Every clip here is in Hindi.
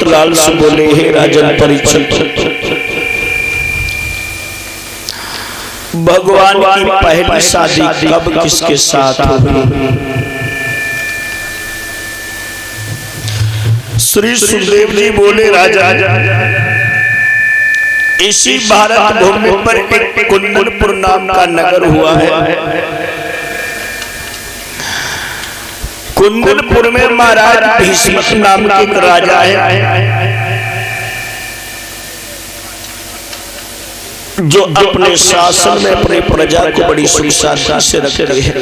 चित्रलाल से बोले, हे राजन परीक्षित, भगवान की पहली शादी कब किसके साथ हुई? श्री सुखदेव जी बोले, राजा इसी भारत भूमि पर एक कुंदनपुर नाम का नगर हुआ है। कुंदनपुर में महाराज भीष्म नाम के एक राजा है, जो अपने शासन में अपने प्रजा को बड़ी सुख शांति से रखते हैं।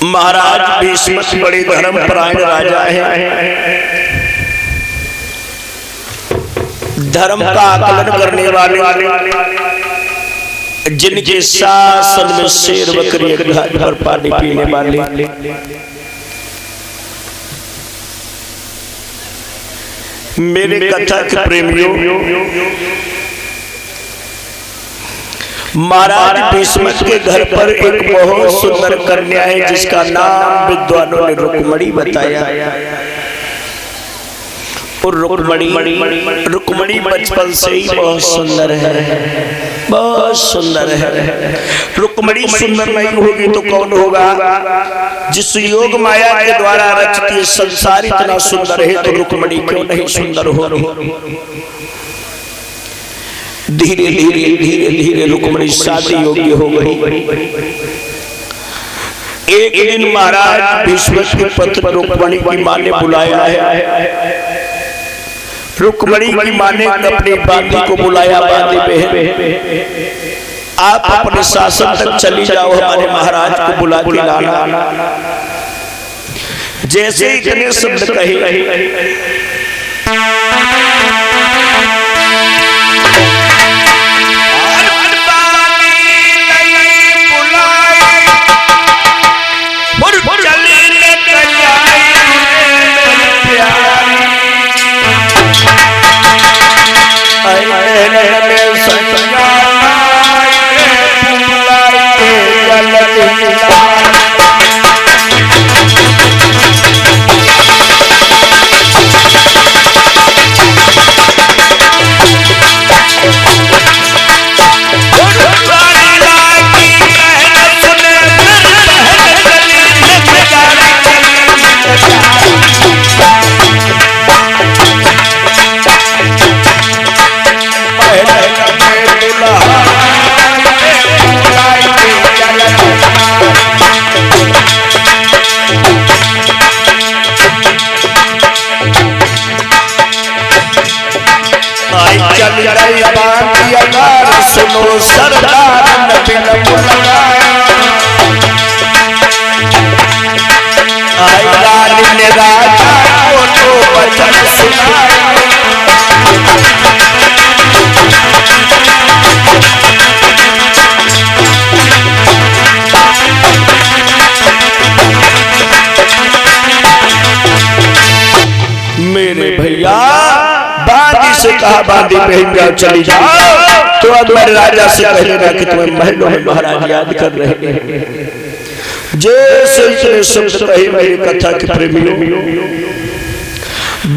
महाराज भीष्म बड़े धर्मपरायण राजा हैं, धर्म का आकलन करने वाले, जिनके शासन में शेर बकरी घाट पर पानी पीने वाले, मेरे कथा के प्रेमियों, महाराज भीष्म के घर पर एक बहुत सुंदर कन्या है, जिसका नाम विद्वानों ने रुक्मणी बताया। और रुक्मणी बचपन से ही बहुत सुंदर है, बहुत सुंदर है। रुक्मणी सुंदर नहीं होगी तो कौन होगा? जिस योग माया के द्वारा रचती संसार इतना सुंदर है, तो रुक्मणी क्यों नहीं सुंदर होगी? धीरे धीरे धीरे धीरे रुक्मणी शादी योग्य हो गई। एक दिन महाराज भीष्म की पत्नी रुक्मणी की मां ने बुलाया है। रुक्मणी की मां ने अपनी बांदी को बुलाया, बांदी बहन आप अपने शासन तक चली जाओ, हमारे महाराज को बुला के लाना। जैसे इतने शब्द कहे, सुनो सरदार ने राजा को तो वचन सुनाया। मेरे भैया बांदी से कहा, बांदी पहन जाओ, चली जाओ। तो अब मेरे राजा से कहेगा कि तुम्हें महलों में महाराज याद कर रहे हैं। जैसे इतने शब्द कहे मेरी कथा के प्रेमियों,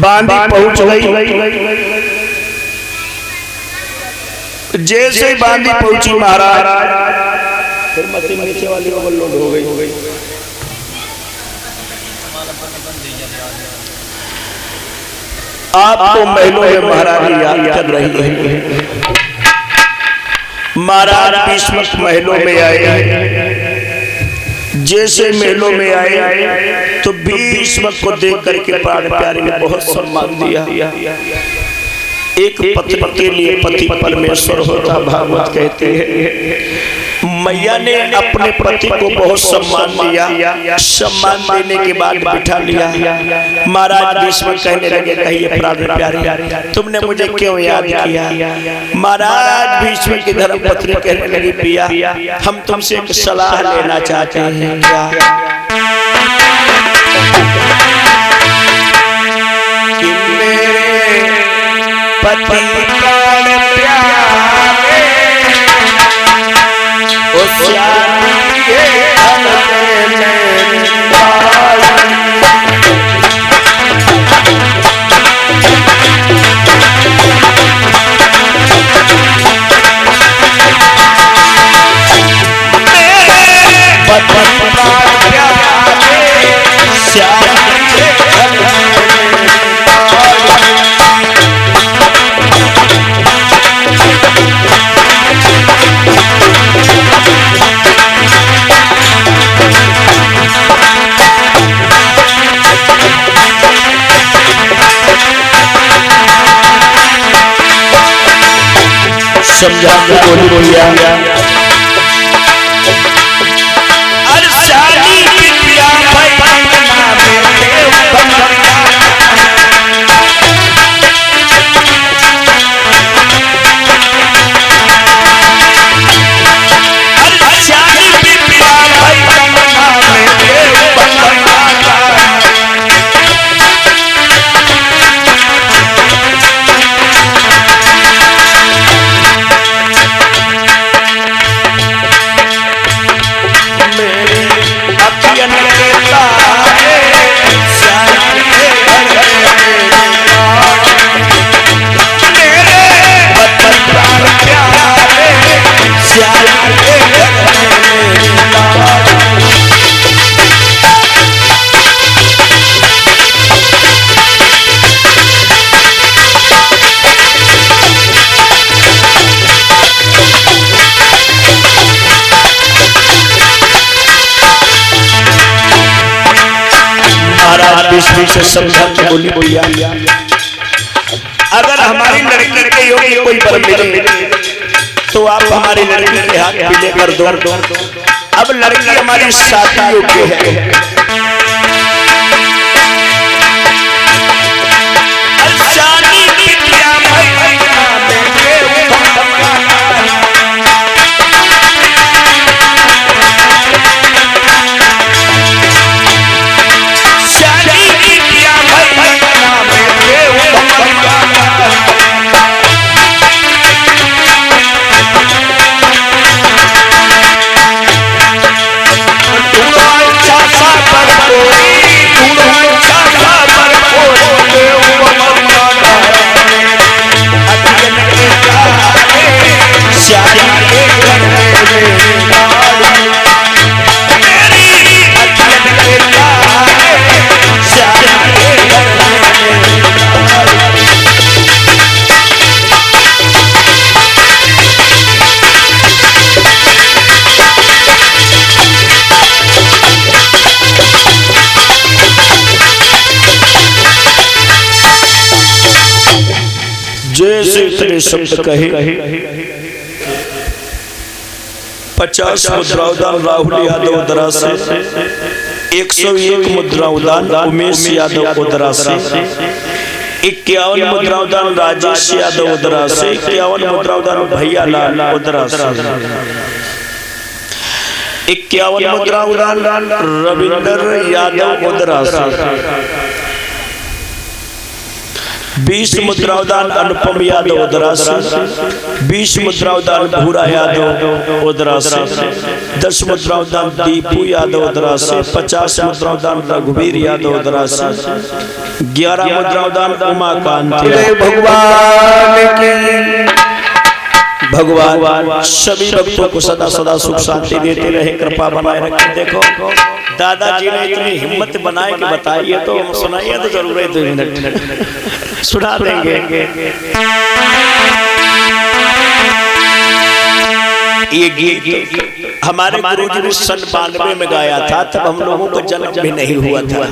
बांदी पहुंच गई। जैसे ही बांदी पहुंची महाराज, फिर मती नीचे वाली ओवरलोड हो गई। आपको महलों में महाराज याद कर रही है। महाराज भीष्म महलों में आए। जैसे महलों में आए तो भीष्म को देख करके प्राण प्यारे ने बहुत सम्मान दिया। एक पति के लिए पति परमेश्वर होता, भागवत कहते हैं। मैया ने अपने पति को बहुत सम्मान दिया। सम्मान देने के बाद बिठा लिया। महाराज भीष्म कहने लगे, कहिए प्राण प्यारे, तुमने मुझे क्यों याद किया? महाराज भीष्म की धर्मपत्नी कहने लगी, पिया हम तुमसे एक सलाह लेना चाहते हैं। क्या? कि मेरे पति प्राण प्यारे श्यामी ये समझा के बोली बोलिया अरे शादी बिटिया भाई पटना में अरे शादी बिटिया भाई पटना में से समझा के बोली बोलिया अगर हमारी लड़की के योग्य कोई वर मिले तो आप हमारी लड़की के हाथ पीले कर दो। अब लड़की हमारी शादी योग्य है। जैसे इतने शब्द कहे 50 मुद्रा उदान राहुल यादव दरा से 101 मुद्रा उदान उमेश यादव उदरा से 51 मुद्रा उदान राजेश यादव उदरा से 51 मुद्रा उदान भैया लाल उदरा से 51 मुद्रा उदान रविंद्र यादव उदरा से 20 मुद्राउदान अनुपम यादव उदरा से 20 मुद्राउदान भूरा यादव उदरा से 10 मुद्राउदान दीपू यादव उदरा से 50 मुद्राउदान रघुवीर यादव उदरा से 11 मुद्राउदान उमाकांत भगवान सभी भक्तों को सदा सदा सुख शांति देते रहे, कृपा बनाए रखें। देखो दादाजी ने इतनी हिम्मत बनाए कि बताइए तो सुनाइए तो जरूर है 2 मिनट सुना देंगे। ये गीत हमारे गुरुजी ने सन 92 में गाया था, तब हम लोगों का जन्म भी नहीं हुआ था।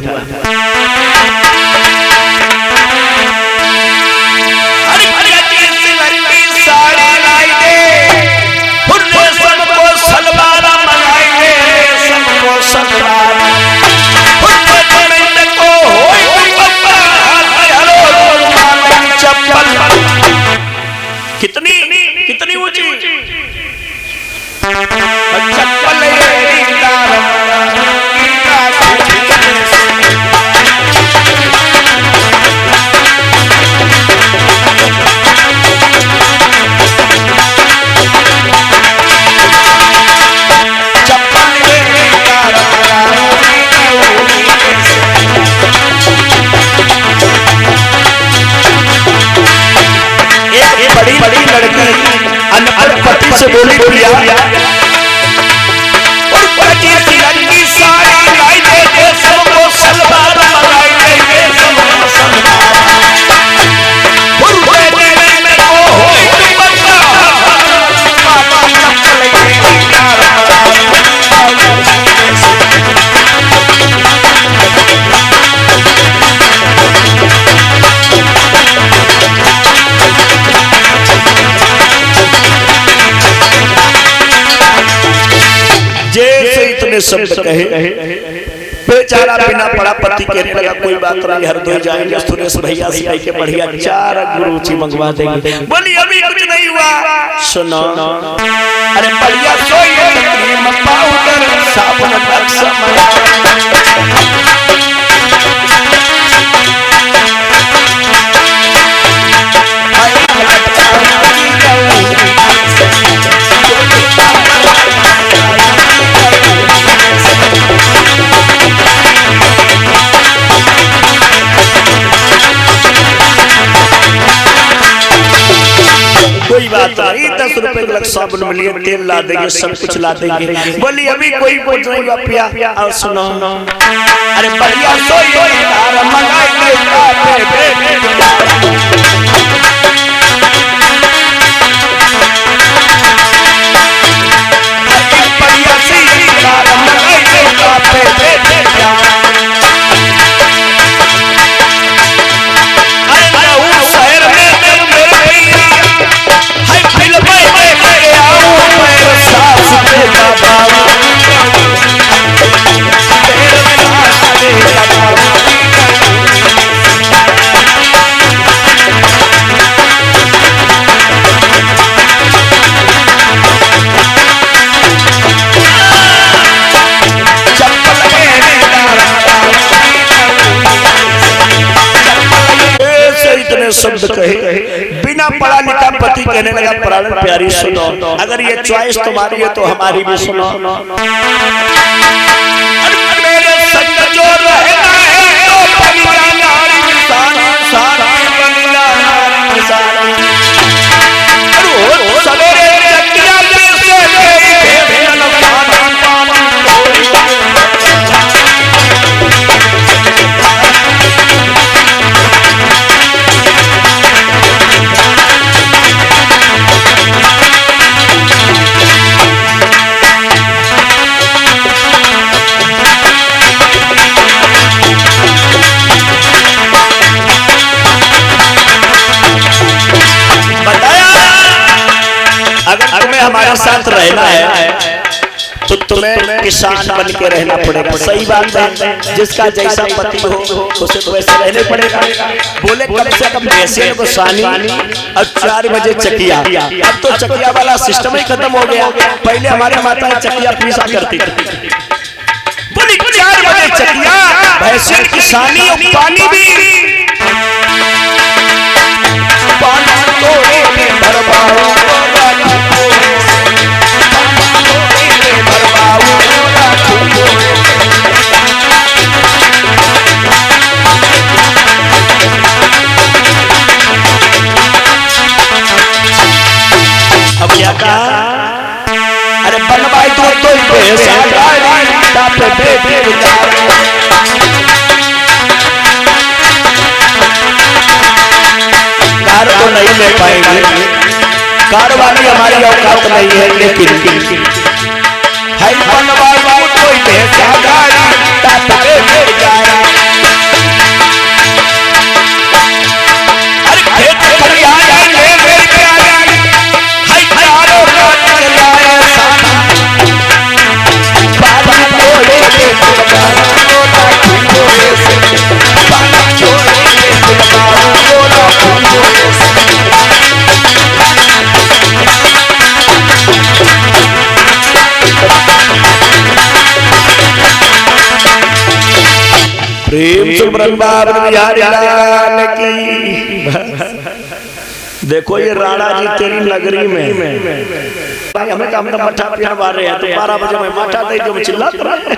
कितनी कितनी ऊंची इतने शब्द कहे, बेचारा बिना पड़ा पति कहने लगा कोई बात नहीं, हर दो जाएंगे सुरेश भैया से के बढ़िया 4 गुरुजी मंगवा देंगे। बोली अभी कुछ नहीं हुआ, सुनो अरे बढ़िया सोई क्रीम पाउडर साबुन लक्ष्य कोई बात नहीं, 10 रुपए के लग साबुन मिलिए, तेल ला देंगे, सब कुछ ला देंगे। बोली अभी कोई कुछ नहीं बापिया। और सुनो अरे बढ़िया सोई शब्द कहे, बिना पढ़ा लिखा पति कहने लगा प्राण प्यारी सुनो, अगर ये चॉइस तुम्हारी है तो हमारी भी सुनो। मेरे संग जो रहना है तो बनिया नारी सारा सारा बनिया नारी सारा रोज सवेरे चकिया से भेल पाना पाना हमारे साथ रहना है तो तुम्हें किसान बन के रहना पड़ेगा। सही बात है, जिसका जैसा पति हो उसे तो वैसे रहने पड़ेगा। बोले कम से कम ऐसे गोसानी और 4 बजे चकिया, अब तो चकिया वाला सिस्टम ही खत्म हो गया। पहले हमारे माता चकिया पीसा करती थी। बोली 4 बजे चकिया, भैंसे किसानी और पानी भी पानी तोड़े भरवाओ अब क्या कहा, अरे बनवाई तो पैसा पे बेटे कार तो नहीं ले पाएंगे, कार वाली हमारी औकात नहीं है, लेकिन है बनवाई तो पैसा पे बेटे प्रेम सुमरन बाबा बिहारी लाल की। देखो ये राणा जी तेरी नगरी में भाई हमें काम का मठा पिया रहे हैं तो 12 बजे में मठा दे जो चिल्लाते रहे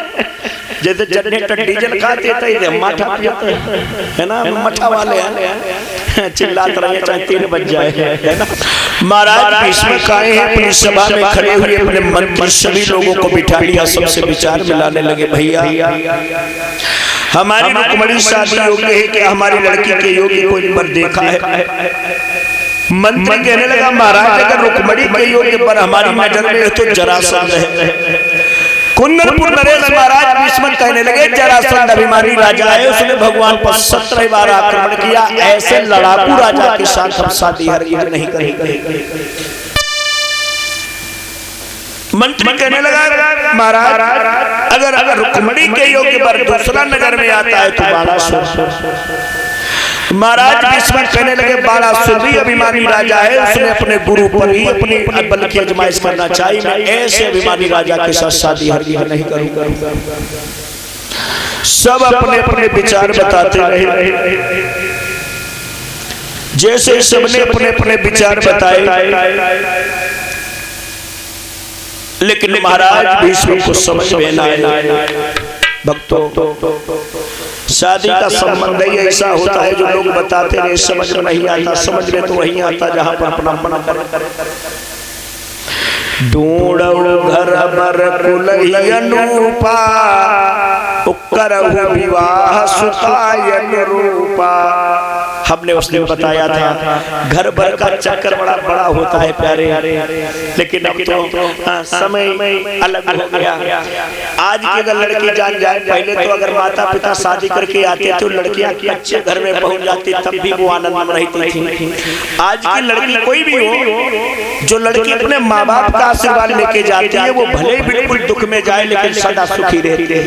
जैसे जनरेटर डीजल खाते थे मठा पियाते है ना, मठा वाले हैं चिल्लाते रहे चाहे 3 बज जाए, है ना। महाराज भीष्म काए हैं अपनी सभा में खड़े हुए अपने मन के सभी लोगों को बिठा लिया, सबसे विचार मिलाने लगे। भैया हमारी रुक्मणी शादी योग्य है कि हमारी लड़की के योग्य कोई पर देखा है? मंत्री कहने लगा महाराज अगर रुक्मणी के योग्य पर हमारी नजर में तो जरासंध है। कुंदनपुर नरेश महाराज भीष्म कहने लगे जरासंध अभिमानी राजा है, उसने भगवान पर 17 बार आक्रमण किया, ऐसे लड़ाकू राजा के साथ हम शादी हरगिज नहीं करेंगे। मंत्री कहने लगा महाराज अगर रुक्मणी के योग्य वर दूसरा नजर में आता है तो बाणासुर। महाराज भीष्म कहने लगे बाणासुर भी अभिमानी राजा है, उसने अपने गुरु पर ही अपनी बल की आजमाइश करना चाहिए। मैं ऐसे अभिमानी राजा के साथ शादी हरगिज नहीं करूंगा। सब अपने अपने विचार बताते रहे। जैसे सबने अपने अपने विचार बताए लेकिन महाराज भीष्म को समझ में ना आया। भक्तों शादी का संबंध ही ऐसा होता है जो लोग बताते रहे समझ में नहीं आता। समझ में तो वही आता जहां पर अपना मन करे। ढूंढो घर बर कुलहि अनूपा करहु विवाह सुतायन रूपा। हमने उसने बताया था घर भर का चक्कर बड़ा बड़ा होता है प्यारे, लेकिन अब तो समय अलग हो गया। आज की अगर लड़की जान जाए, पहले तो अगर माता पिता शादी करके आते तो लड़कियां अच्छे घर में पहुंच जाती तब भी वो आनंद में रहती थी। आज की लड़की कोई भी हो, जो लड़की अपने माँ बाप का आशीर्वाद लेके जाती है वो भले ही बिल्कुल दुख में जाए लेकिन सदा सुखी रहती है।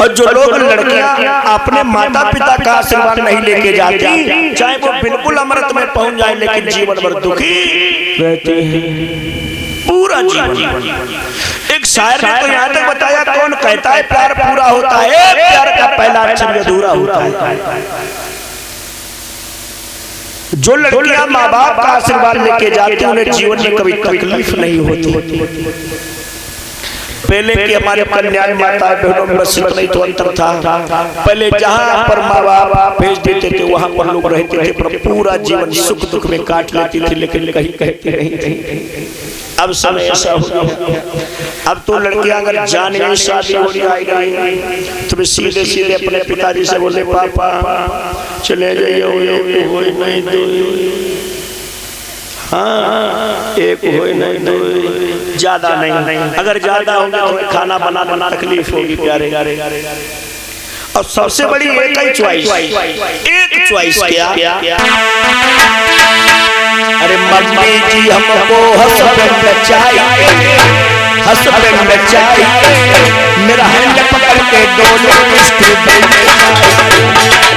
और जो लोग लड़कियां अपने माता पिता का आशीर्वाद नहीं लेके जाती, चाहे वो बिल्कुल अमृत में पहुंच जाए लेकिन जीवन भर दुखी रहती है पूरा जीवन। एक शायर ने तो यहाँ तक बताया, कौन कहता है प्यार पूरा होता है, प्यार का पहला अक्षर अधूरा होता है। जो लड़कियां माँ बाप का आशीर्वाद लेके जाती उन्हें जीवन में कभी तकलीफ नहीं होती। पहले के हमारे कन्याएं माताएं बहनों में बस इतना ही तो अंतर था। पहले जहाँ पर माँ बाप भेज देते थे वहाँ पर लोग रहते थे, पर पूरा जीवन सुख दुख में काट लेती थी, लेकिन कहीं कहते नहीं। अब समय ऐसा हो गया, अब तो लड़कियां अगर जाने शादी हो जाएगी तो सीधे सीधे अपने पिताजी से बोले पापा चले जाइए, हाँ एक हो नहीं दो, ज्यादा नहीं। अगर ज्यादा होगा तो खाना बनाना तकलीफ होगी प्यारे। और सबसे बड़ी एक ही चॉइस, एक चॉइस क्या? अरे मम्मी जी हमको हस्बैंड चाहिए, हस्बैंड चाहिए, मेरा हैंड पकड़ के डोलो स्टूडेंट,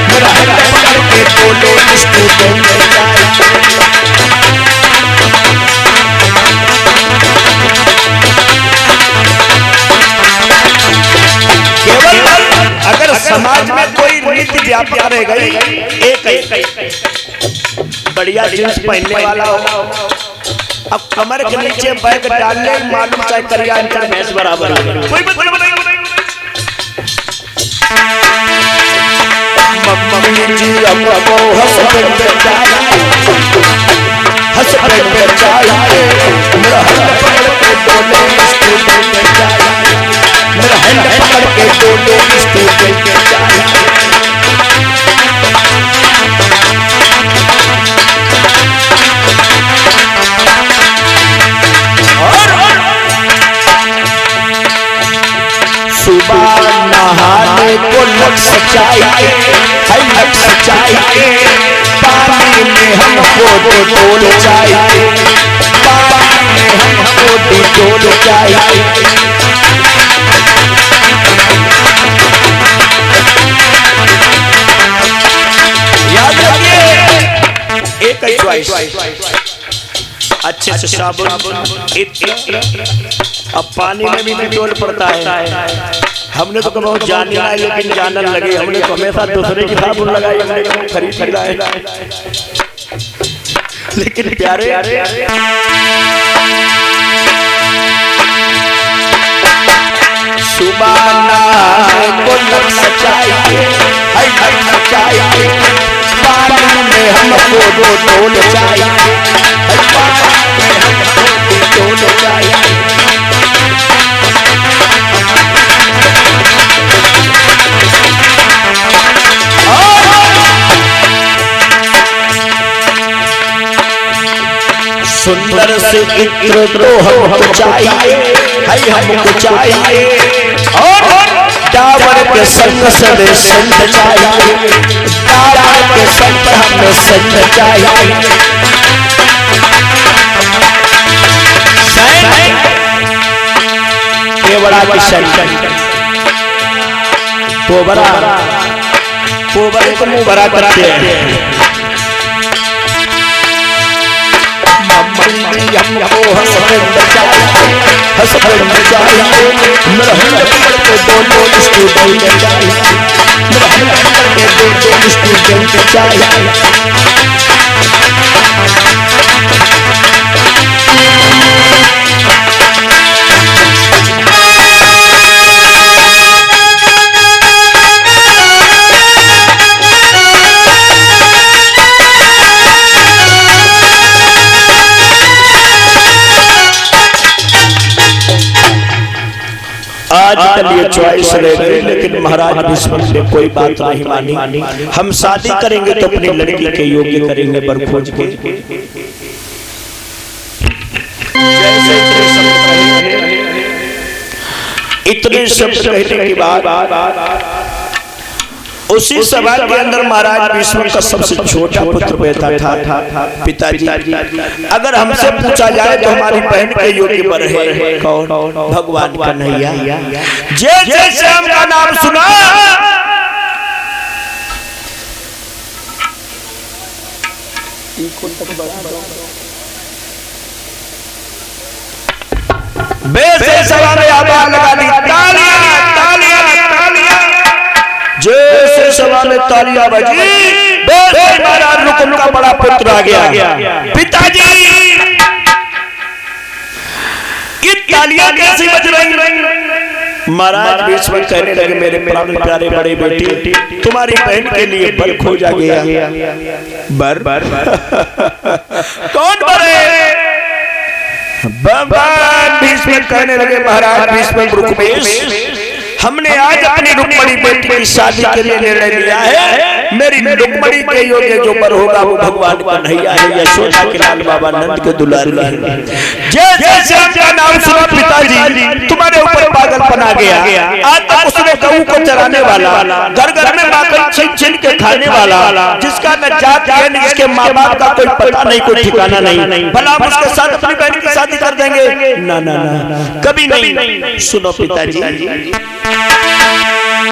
मेरा हैंड पकड़ के डोलो स्टूडेंट चाहिए। अगर समाज में कोई रीति व्यापार रह गई, एक बढ़िया जींस पहनने वाला हो, अब कमर के नीचे बैग डालने मालूम चाहे करिया भैंस बराबर मम्मी जी हमको हस्बैंड चाहिए, हस्बैंड चाहिए, मेरा हैंड पकड़ के डोले स्टूडेंट चाहिए, मेरा हैंड पकड़ के डोले स्टूडेंट चाहिए। सुबह नहाने को लक्ष्य चाहिए, लक्ष्य चाहिए, पानी में हमको डिटोल चाहिए, पानी में हमको डिटोल चाहिए। याद रखिए एक ही चॉइस, अच्छे से साबुन, अब पानी में भी डिटोल पड़ता है। हमने तो बहुत जानना है लेकिन जानने लगे, हमने तो हमेशा दूसरे की साबुन लगाई, हमने खरीदा है। लेकिन प्यारे सुबह को लक्ष्य चाहिए, लक्ष्य चाहिए, पानी में हमको डिटोल चाहिए, पानी में हमको डिटोल चाहिए। सुंदर से इत्र तो हमको चाहिए, हमको चाहिए, और डाबर के संग सदे संत चाहिए, डाबर के संग हमें संत चाहिए। केवड़ा की शरीर पोबरा पोबरे को मुंह भरा करते हैं आज कल ये चॉइस ले गई, लेकिन महाराज भीष्म ने कोई बात नहीं मानी। हम शादी करेंगे तो अपनी लड़की के योग्य करेंगे बर खोज के। इतने शब्द कहने के बाद उसी सभा के अंदर महाराज भीष्म का सबसे छोटा पुत्र बैठा था। पिताजी, अगर हमसे पूछा जाए तो हमारी बहन के योग्य वर है कौन? भगवान कन्हैया। जैसे हमका नाम सुना वैसे सभा में आवाज लगा दी, तालियां तालियां तालियां। जैसे सभा में तालियां बजी, वैसे महाराज रुकुम का बड़ा पुत्र आ गया। पिताजी, ये तालियां कैसी बज रही? महाराज भीष्म कहने लगे, मेरे प्राण प्यारे बड़े बेटे, तुम्हारी बहन के लिए बर खोजा गया। बर कौन बर है? भगवान भीष्म कहने लगे, महाराज भीष्म रुकमेश, हमने आज अपनी रुक्मणी बेटी की शादी के लिए निर्णय लिया है। मेरी रुक्मणी के योग्य जो वर होगा वो भगवान कन्हैया है, यशोदा के लाल बाबा नंद के दुलारी है। जैसे आपका नाम सुना पिताजी, तुम्हारे ऊपर पागल बना गया। आज तक उसने गऊ को चराने वाला, घर घर में माखन छीन छीन के खाने वाला, जिसका न जात है न इसके माँ बाप का कोई पता नहीं, कोई ठिकाना नहीं, भला हम उसके साथ अपनी बहन की शादी कर देंगे? ना ना ना, कभी नहीं। सुनो पिताजी,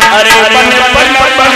अरे बन बन बन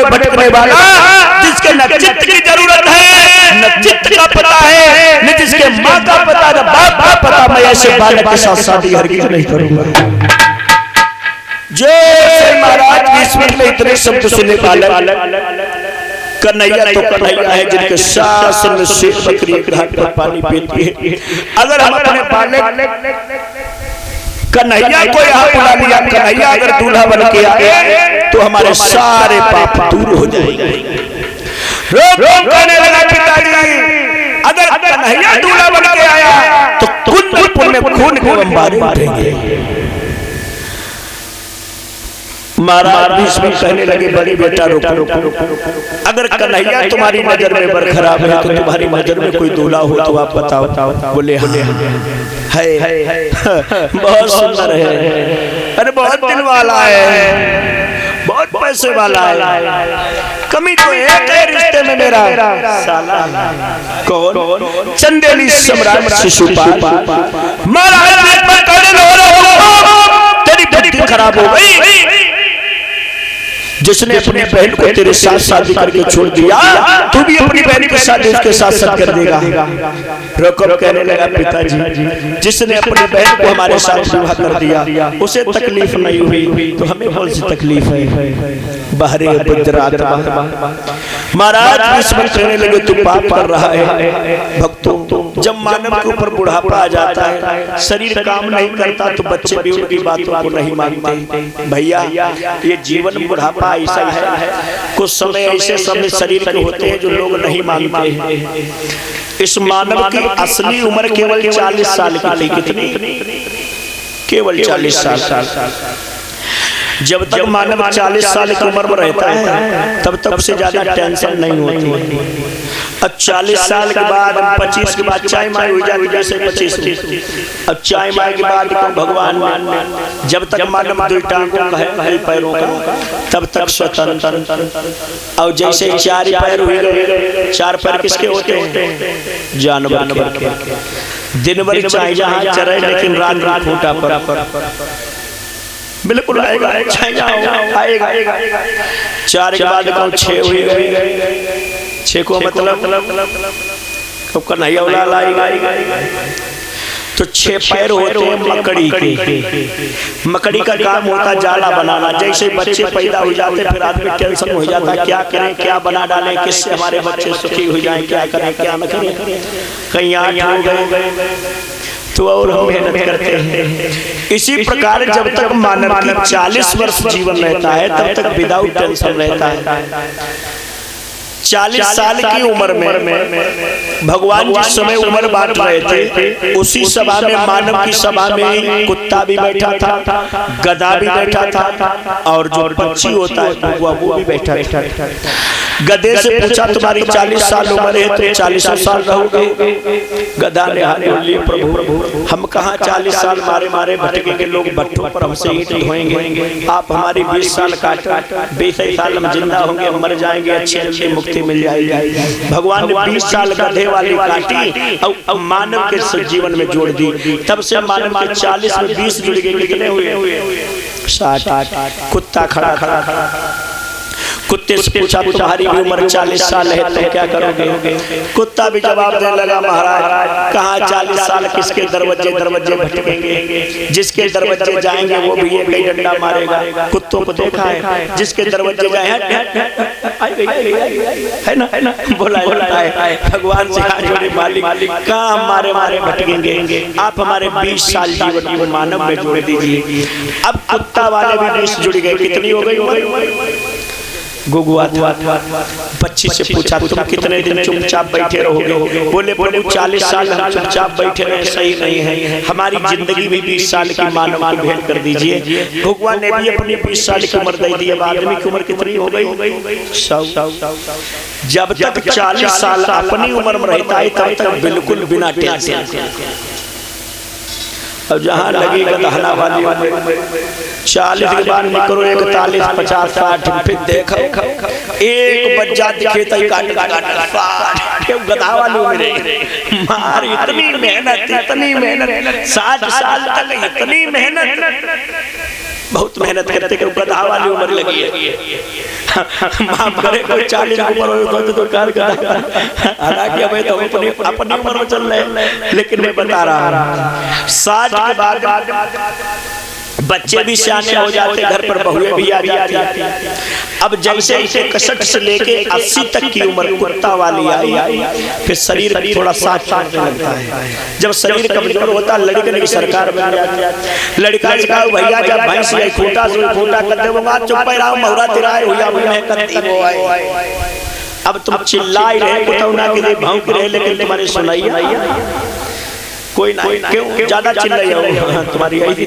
भटकने वाला, जिसके न चित्त की जरूरत है न चित्त का पता है, न जिसके माँ का पता न बाप का पता, मैं ऐसे बालक के साथ शादी हरगिज नहीं करूंगा। जैसे महाराज भीष्म ने इतने शब्द सुने, बालक कन्हैया तो कन्हैया है, जिनके शासन में शेर बकरी घाट पर पानी पीती है। अगर हम अपने बालक कन्हैया को यहाँ बुला लिया, कन्हैया अगर दूल्हा बन के आए तो हमारे सारे पाप दूर हो जाएंगे। रोम कहने लगा, पिताजी अगर कन्हैया दूल्हा बन के आया तो कुंडलपुर में खून के अंबारे उठेंगे। महाराज भीष्म कहने लगे बड़े बेटा रुको, अगर कन्हैया तुम्हारी नजर में बरखराब है तो तुम्हारी नजर में कोई दूल्हा हो तो आप बताओ। बोले है बहुत सुंदर है, अरे बहुत दिल वाला है, बहुत पैसे वाला है, कमी तो एक है रिश्ते में मेरा साला। कौन? चंदेली सम्राट शिशुपाल। महाराज तेरी बुद्धि खराब हो गई, जिसने अपनी बहन को तेरे साथ शादी करके छोड़ दिया, तू भी अपनी बहन के साथ उसके साथ कर देगा। रकब कहने लगा पिताजी, जिसने अपनी बहन को हमारे साथ विवाह कर दिया उसे तकलीफ नहीं हुई तो हमें कौन सी तकलीफ है? बहरे महाराज भीष्म कहने लगे तू पाप कर रहा है। भक्तों, जब मानव के ऊपर बुढ़ापा आ जाता है, शरीर काम नहीं करता तो बच्चे भी उनकी बातों को नहीं मानते। भैया ये जीवन बुढ़ापा ऐसा है, कुछ समय ऐसे समय शरीर के होते हैं जो लोग नहीं मानते हैं। इस मानव की असली उम्र केवल 40 साल की थी। कितनी? केवल 40 साल। जब तक मानव 40 साल की उम्र में रहता है तब तक से ज्यादा टेंशन नहीं होती। अब 40 साल के बाद 25 के बाद चाय माई हो जाती, जैसे 25 अब चाय माई के बाद भगवान जब तक मानव दो टांगों का है पैरों का तब तक स्वतंत्र। और जैसे 4 पैर हुए गए, 4 पैर किसके होते हैं? जानवर के। दिन भर चाहे जहाँ चरे लेकिन रात रात फूटा पर बिल्कुल आएगा, आएगा। 4 के बाद 6 हुए गए, 6 को मतलब कन्हैया लाएगा तो 6 पैर होते हैं मकड़ी के। मकड़ी का काम होता जाला बनाना। जैसे बच्चे पैदा हो जाते फिर आदमी टेंशन हो जाता है, क्या करें, क्या बना डालें, किससे हमारे बच्चे सुखी हो जाएं, क्या करें क्या न करें। कहीं यहाँ हो गए तो और हम मेहनत करते हैं। इसी प्रकार जब तक मानव की 40 वर्ष जीवन रहता है तब तक विदाउट टेंशन रहता है। 40 साल की उम्र में भगवान जिस समय उम्र बांट रहे थे उसी सभा में, मानव की सभा में कुत्ता भी बैठा था, गधा भी बैठा था और जो पक्षी होता है वो भी बैठा था। गधे से पूछा तुम्हारी 40 साल उम्र है तो 40 साल रहोगे? गधा ने हाथ जोड़ प्रभु हम कहाँ 40 साल मारे मारे भटकेंगे, लोग भट्टों पर हमसे ईंट ढोएंगे। आप हमारी 20 साल काटो, 20 साल हम जिंदा होंगे, हम मर जाएंगे, अच्छी मुक्ति मिल जाएगी। भगवान ने 20 साल गधे वाली काटी और मानव के जीवन में जोड़ दी। तब से मानव के 40 में 20 जुड़ गए, कितने हुए? 60। कुत्ता खड़ा कुत्ते से पूछा तुम्हारी उम्र 40 साल है तो क्या करोगे? कुत्ता भी जवाब देने लगा महाराज कहाँ 40 साल, किसके दरवाजे भटकेंगे, जिसके दरवाजे जाएंगे वो भी एक ही डंडा मारेगा। कुत्तों को देखा है, जिसके दरवाजे जाए है ना बोला है भगवान से जोड़े मालिक कहाँ मारे भटकेंगे, आप हमारे 20 साल जीवन को मानव में जोड़ दीजिए। अब कुत्ता वाले भी 20 जुड़ गए, कितनी हो गई? गुगुआ बच्ची से पूछा तुम कितने दिन चुपचाप बैठे रहोगे? बोले 40 साल हम चुपचाप बैठे रहे, सही नहीं है, हमारी जिंदगी भी 20 साल की मानव को भेंट कर दीजिए। भगवान ने भी अपनी 20 साल की उम्र दे दी। अब आदमी की उम्र कितनी हो गई? 100। जब तक 40 साल अपनी उम्र में रहता है तब तक बिल्कुल बिना टेंशन। अब जहाँ लगेगा दहना वाली 40 के बाद निकलो 41, 50, 60 फिर देखो एक बच्चा दिखे तो गधा वाली मार इतनी मेहनत 60 साल तक इतनी मेहनत, बहुत मेहनत करते गधा वाली उम्र लगी है। माफ करे कोई 40 उम्र तो कार का हालांकि अबे तो अपनी उम्र में चल रहे, लेकिन मैं बता रहा हूँ 60 के बाद बच्चे भी सियाने हो जाते, घर पर बहुएं भी आ जाती। अब जैसे 61 से लेके 80 तक की उम्र कुत्ता वाली आई, फिर शरीर थोड़ा साथ छूटने लगता है। जब शरीर कमजोर होता है लड़के की सरकार बन जाती है। लड़का का भैया जब भैंस खूंटा से खूंटा कर दे वो बात चुप रहा महुरा तिराए हुआ मैं करती वो आए। अब तुम चिल्लाई रहे कुतौना के लिए भौंक रहे, लेकिन तुम्हारी सुनाई कोई नहीं, क्यों ज्यादा चिल्लाई हो तुम्हारी ऐसी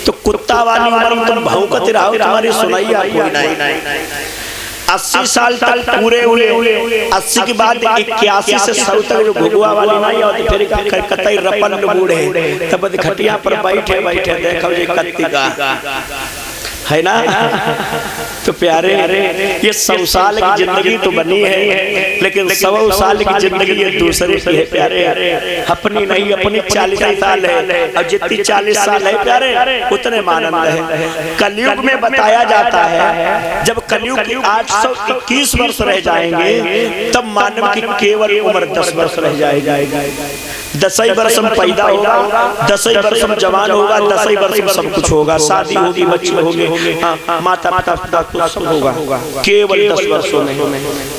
तो कुत्ता वाली उम्र में तुम भौंकत रहो, तुम्हारी सुनाई कोई नहीं। 80 साल तक पूरे हुए, 80 के बाद 81 से 100 तक जो घुगुआ वाली नहीं होती, फिर कतई रपन बूढ़े तब खटिया पर बैठे बैठे देखो जे कत्ती का है ना। तो प्यारे ये 100 साल की जिंदगी तो बनी है, लेकिन 100 साल की जिंदगी ये दूसरे की है प्यारे, अपनी नहीं। अपनी 40 साल है और जितनी 40 साल है प्यारे उतने मानंद है। कलयुग में बताया जाता है जब कलयुग की 821 वर्ष रह जाएंगे तब मानव की केवल उम्र 10 वर्ष रह जाएगी। 10 वर्ष में पैदा होगा, 10 वर्ष में जवान होगा, 10 वर्ष में सब कुछ होगा, शादी होगी, बच्चे होंगे, माता पिता सब होगा, केवल 10 वर्षों में।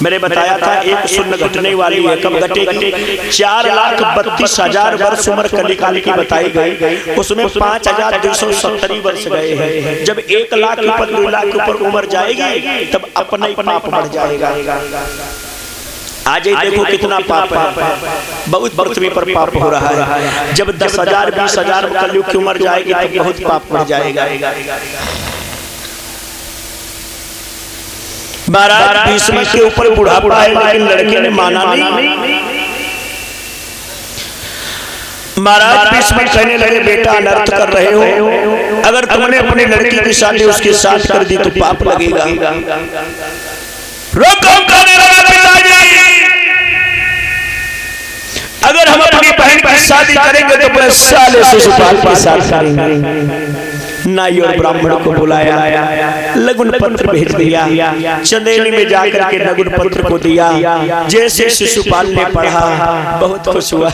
मैंने बताया था एक सुन्न घटने वाली है, कब घटेगी? 4,32,000 वर्ष उम्र कलिकाल की बताई गई, उसमें 5,270 वर्ष गए हैं। जब 1 लाख ऊपर 2 लाख ऊपर उम्र जाएगी तब अपना ही पाप बढ़ जाएगा। आज ही देखो कितना पाप है, बहुत पृथ्वी पर पाप हो रहा है। जब 10,000 20,000 कलयुग की उम्र जाएगी तब बहुत पाप बढ़ जाएगा। महाराज भीष्म के ऊपर बुढ़ापा है लेकिन लड़के ने माना नहीं। महाराज भीष्म कहने लगे बेटा अनर्थ कर रहे हो, अगर तुमने अपनी लड़की की शादी उसके साथ कर दी तो पाप लगेगा। रोको कहने लगा पिताजी, अगर हम अपनी बहन की शादी करेंगे तो बड़े साले शिशुपाल के साथ करेंगे। नाई और ब्राह्मण को बुलाया, लगुन पत्र भेज दिया, चंदेली में जाकर के लगुन पत्र को दिया। जैसे शिशुपाल ने पढ़ा बहुत खुश हुआ।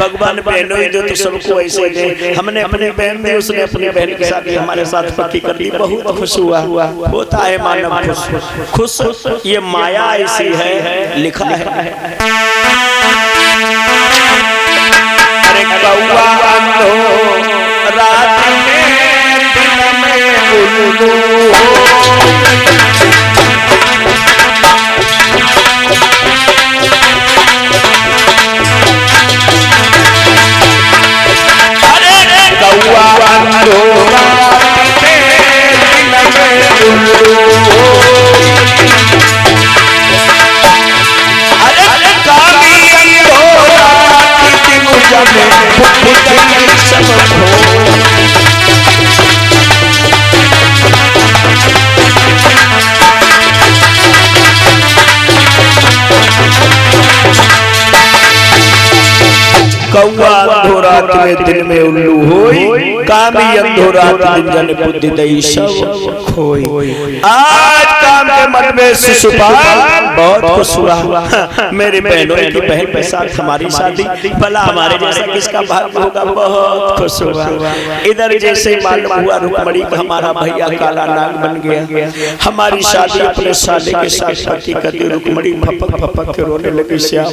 भगवान बहनों जो तो सबको ऐसे दे, हमने अपनी बहन दी, उसने अपनी बहन के साथ हमारे साथ पक्की कर दी, बहुत खुश हुआ। होता है मानव खुश खुश, ये माया ऐसी है, लिखा है। अरे कौआ रात में दिन में उल्लू, अरे कौआ अंधो रात में दिन में उल्लू, अरे कामी अंधो रात दिन में भूख सब हो। कौआ अंधो रात में दिन में उल्लू होई, कामी अंधो रात दिन जन बुद्धि दई सब खोई। आज काम के मन में शिशुपाल बहुत खुश हुआ। मेरी बहनों की बहन के साथ हमारी शादी, भला हमारे जैसा किसका भाग्य होगा, बहुत खुश हुआ। इधर जैसे मालूम हुआ रुक्मणी का हमारा भैया काला नाग बन गया, हमारी शादी अपने साले के साथ पक्की कर दी। रुक्मणी फपक फपक के रोने लगी, श्याम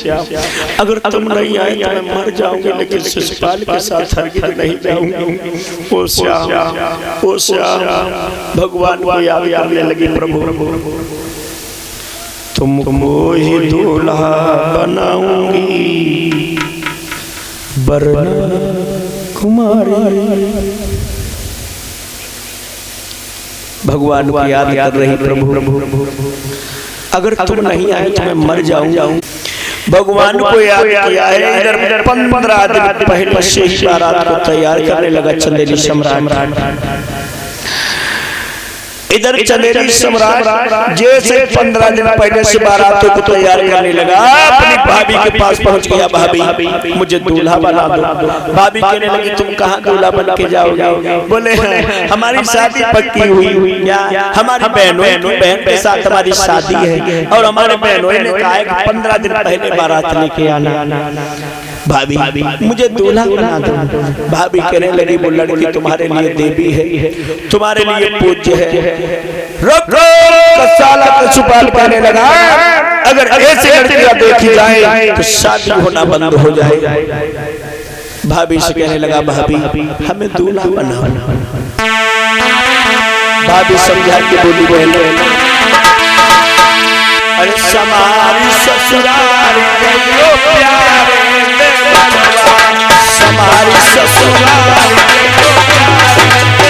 अगर तुम नहीं आए तो मैं मर जाऊंगी, लेकिन शिशुपाल के साथ हरगिज नहीं जाऊंगी। ओ श्याम भगवान को याद करने लगी, प्रभु तुमको ही दूल्हा बनाऊंगी वरना कुमारी। भगवान को याद कर रही, प्रभु अगर तुम नहीं आए तो मैं मर जाऊंगा। भगवान को याद किया है। इधर 15 दिन पहले से ही बारात को तैयार करने लगा चंदेली सम्राट। इधर चंदेली सम्राट जैसे 15 दिन पहले से बारातों को तैयार करने लगा, अपनी भाभी के पास पहुंच गया। भाभी मुझे दूल्हा बना दो। भाभी कहने लगी तुम कहाँ दूल्हा बन के जाओगे? बोले हमारी शादी पक्की हुई, हमारी बहन के साथ हमारी शादी है और हमारे बहनों ने कहा है कि 15 दिन पहले बारात लेके आना। भाभी मुझे दूल्हा बना दो। भाभी कहने लगी वो लड़की तुम्हारे लिए देवी है, तुम्हारे लिए पूज्य है। साला को छुपा कहने लगा अगर ऐसे लड़कियां देखी जाए तो शादी होना बंद हो जाए। भाभी से कहने लगा भाभी हमें दूल्हा बना। भाभी समझा के बोली बहन अरे समारी ससुराल गयो प्यारे, समारी ससुराल गयो प्यारे।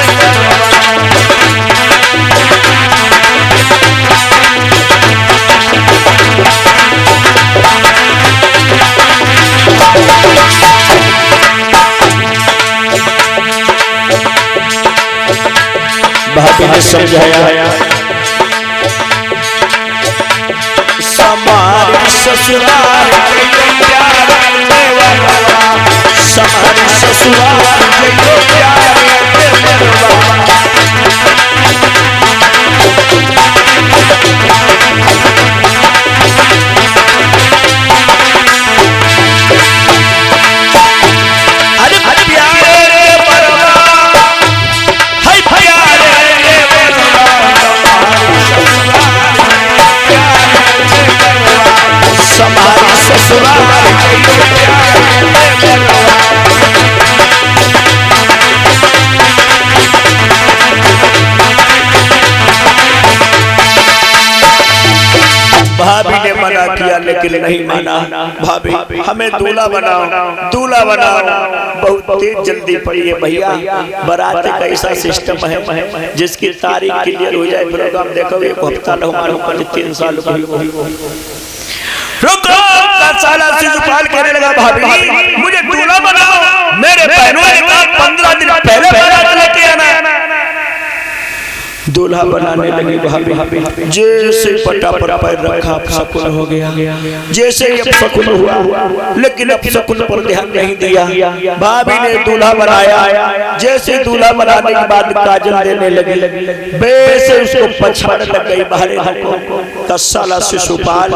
भाभी ने समझाया समारी ससुराल समारी ससुराल भाभी ने मना किया लेकिन नहीं माना। भाभी हमें दूल्हा बनाओ, दूल्हा बनाओ। बहुत तेज जल्दी पड़ी है भैया, बारात का ऐसा सिस्टम है जिसकी तारीख क्लियर हो जाए प्रोग्राम देखो एक हफ्ता न हमारे 3 साल रुको। साला शिशुपाल कहने लगा भाभी मुझे दूल्हा बनाओ, मेरे बहनों ने कहा 15 दिन पहले बारात लेके आना। दूल्हा बनाने लगी भाभी, जैसे पटा पर पैर रखा शकुन हो गया। जैसे अब शकुन हुआ लेकिन अब शकुन पर ध्यान नहीं दिया। भाभी ने दूल्हा बनाया, जैसे दूल्हा बनाने के बाद काजल देने लगी, वैसे उसको पछाड़ लग गई बाहर का साला शिशुपाल।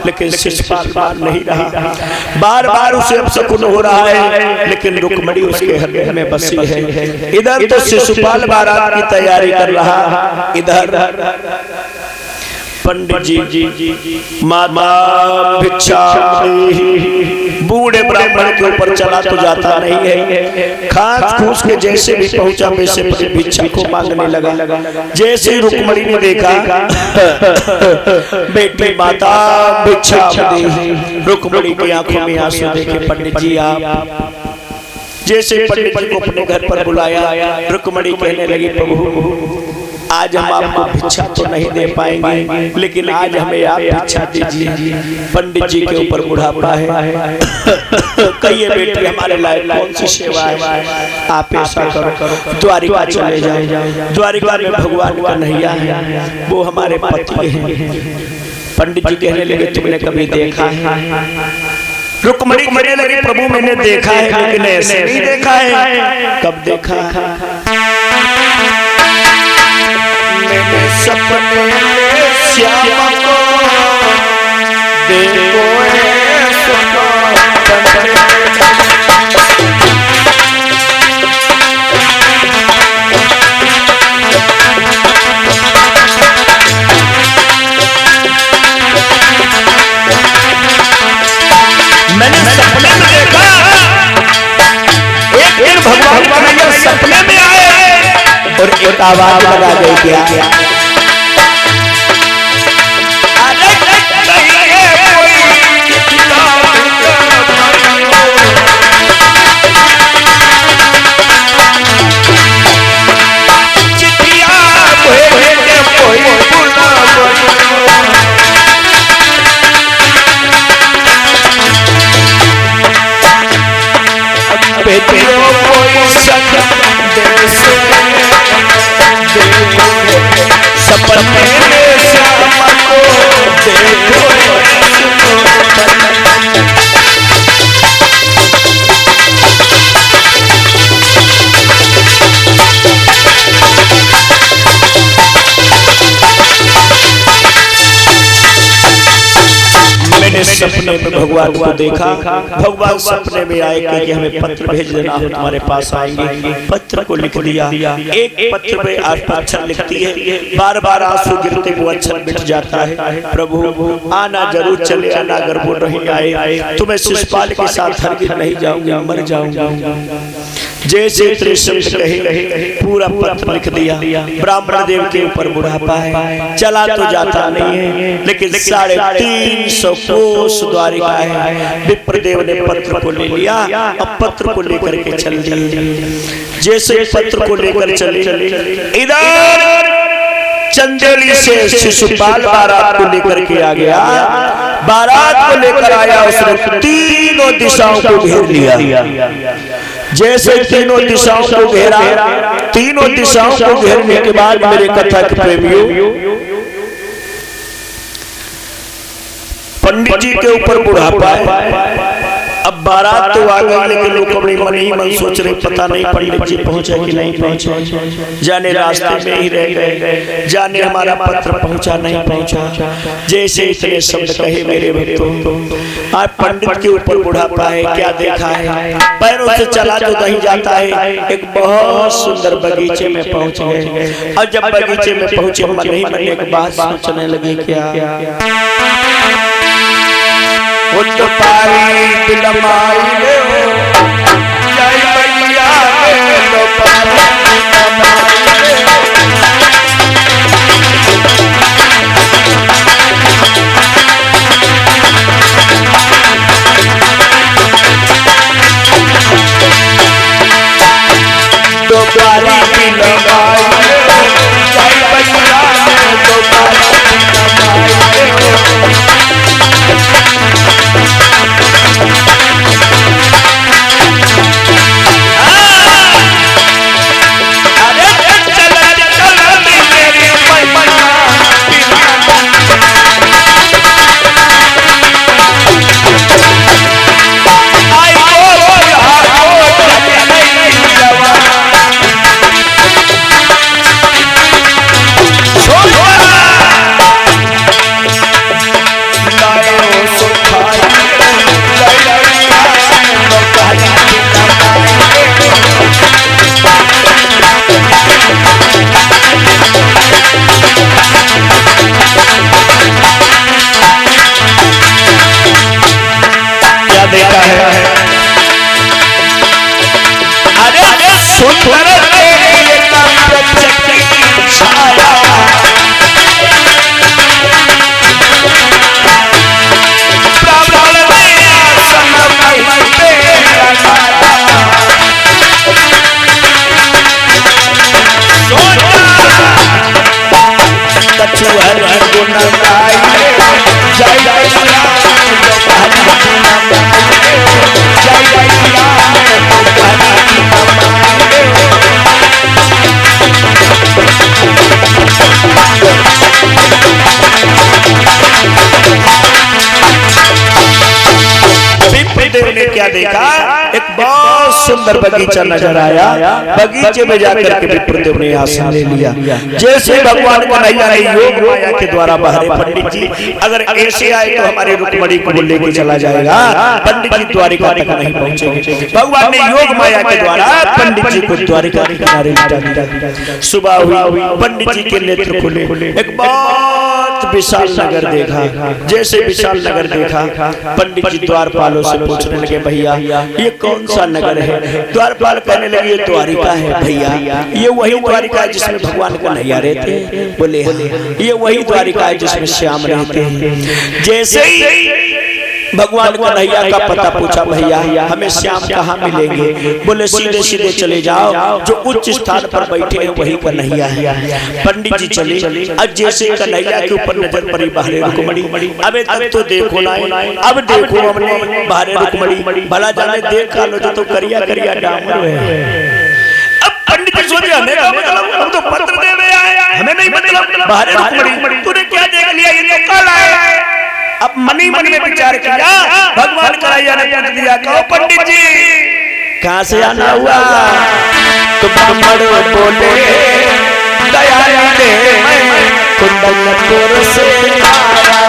लेकिन शिशुपाल मान नहीं रहा, बार बार उसे अब शकुन हो रहा है लेकिन रुक्मणी उसके हृदय में बसी है। इधर तो शिशुपाल बारात की तैयारी कर रहा, इधर पंडित जी माता भिक्षा बूढ़े ब्राह्मण के ऊपर चला तो जाता नहीं है। खास फूस के जैसे भी पहुंचा वैसे भिक्षा को मांगने लगा। जैसे ही रुक्मणी ने देखा बेटी माता भिक्षा दे, रुक्मणी की आंखों में आंसू देखे पंडित जी आप। जैसे पंडित जी को अपने घर पर बुलाया, रुक्मणी कहने लगी प्रभु आज हम आपको भिक्षा तो नहीं दे पाएंगे लेकिन आज हमें आप भिक्षा दीजिए। पंडित जी के ऊपर बुढ़ापा है, कहिए बेटी हमारे लायक कौन सी सेवा है, आप ऐसा करो द्वारिका चले जाओ। द्वारिका में भगवान का कन्हैया है, वो हमारे पति हैं। पंडित जी कहने लगे तुमने कभी देखा है? रुक्मणी कहने लगी प्रभु मैंने देखा है लेकिन ऐसे नहीं देखा है। कब देखा? मैंने सपने में श्याम को देखो मैंने सपने में देखा, एक दिन भगवान कन्हैया सपने में आए और एक आवाज लगा गई क्या सपने में भगवान को देखा। भगवान सपने में आए कि हमें पत्र भेज देना, हम तुम्हारे पास आएंगे। पत्र को लिख दिया, एक पत्र पे अक्षर लिखती है, बार बार आंसू गिरते वो अक्षर मिट जाता है। प्रभु आना जरूर चले आना, अगर वो नहीं आए तो मैं शिशुपाल के साथ हरगिज नहीं जाऊंगा, मर जाऊंगा। जैसे त्रिशब्द कहे पूरा पत्र लिख दिया। ब्राह्मण देव के ऊपर बुढ़ापा है, चला तो जाता नहीं है लेकिन 350 कोस द्वारिका है। विप्रदेव ने पत्र को ले लिया, अब पत्र को लेकर के चल दिए। जैसे पत्र को लेकर चले, इधर चंदेली से शिशुपाल बारात को लेकर के आ गया। बारात को लेकर आया, उसने तीनों दिशाओं को घेर लिया। जैसे तीनों दिशाओं को घेरा, तीनों दिशाओं को घेरने के बाद मेरे कथा के प्रेमियों, पंडित जी के ऊपर बुढ़ापा है। अब बारात तो आ गई, लेकिन लोग अपने मन ही मन सोच रहे पता नहीं पंडित जी पहुंचे कि नहीं पहुंचे, जाने रास्ते में ही रह गए, जाने हमारा पत्र पहुंचा नहीं पहुंचा। जैसे इतने शब्द कहे मेरे भक्तों, आज पंडित के ऊपर बुढ़ापा है, क्या देखा है, पैरों से चला तो नहीं जाता है। एक बहुत सुंदर बगीचे में पहुंच गए, और जब बगीचे में पहुंचे मन ही मन एक बात सोचने लगे, क्या तो पारी बिलमाई ले हो जय मैया तो पारी बिलमाई ले हो। तो पारी बिलमाई ले हो जय मैया तो पारी बिलमाई ले हो। देखा है अरे सुंदर तेरे प्रचकी छाया, ब्राह्मण में आसन पे लगाया, कछुहर गुण गाई जय जय देव ने क्या देखा, एक बहुत सुंदर बगीचा नजर आया। बगीचे में जाकर के विप्रदेव ने आसन ले लिया। जैसे भगवान कन्हैया ने योग माया के द्वारा बाहर, पंडित जी अगर ऐसे आए तो हमारे रुक्मणी को लेके चला जाएगा, पंडित जी द्वारिका तक नहीं पहुंचेंगे। भगवान ने योग माया के द्वारा पंडित जी को द्वारिका के किनारे बिठा दिया। सुबह हुई, पंडित जी के नेत्र खुले, एक बहुत विशाल नगर देखा। जैसे विशाल नगर देखा, पंडित जी द्वारपालों से पूछने लगे, भैया ये कौन सा नगर है? द्वारपाल कहने लगे, ये द्वारिका है भैया, ये वही द्वारिका है जिसमें भगवान कन्हैया रहते हैं। बोले ये वही द्वारिका है जिसमें श्याम रहते हैं। जैसे ही भगवान कन्हैया का पता पूछा, भैया हमें श्याम कहाँ मिलेंगे? बोले सीधे सीधे चले जाओ, जो उच्च स्थान पर बैठे हैं वही कन्हैया है। पंडित जी चले, अब जैसे कन्हैया के ऊपर नजर पड़ी बाहरे रुक्मणी, अबे तक तो देखो ना, अब देखो हमने बाहरे रुक्मणी, भला जाने देख लो तो करिया करिया डामर है। अब पंडित जी सोचे, हमें हम तो पत्र देने आए, हमें नहीं मतलब बाहरे रुक्मणी, तूने क्या देख लिया, ये तो कल आए। अब मनी मन में विचार किया, भगवान कन्हैया ने कह दिया, कहो पंडित जी कहां से आना हुआ? तो ब्राह्मण बोले, दयाल दे कुंडलपुर से आया।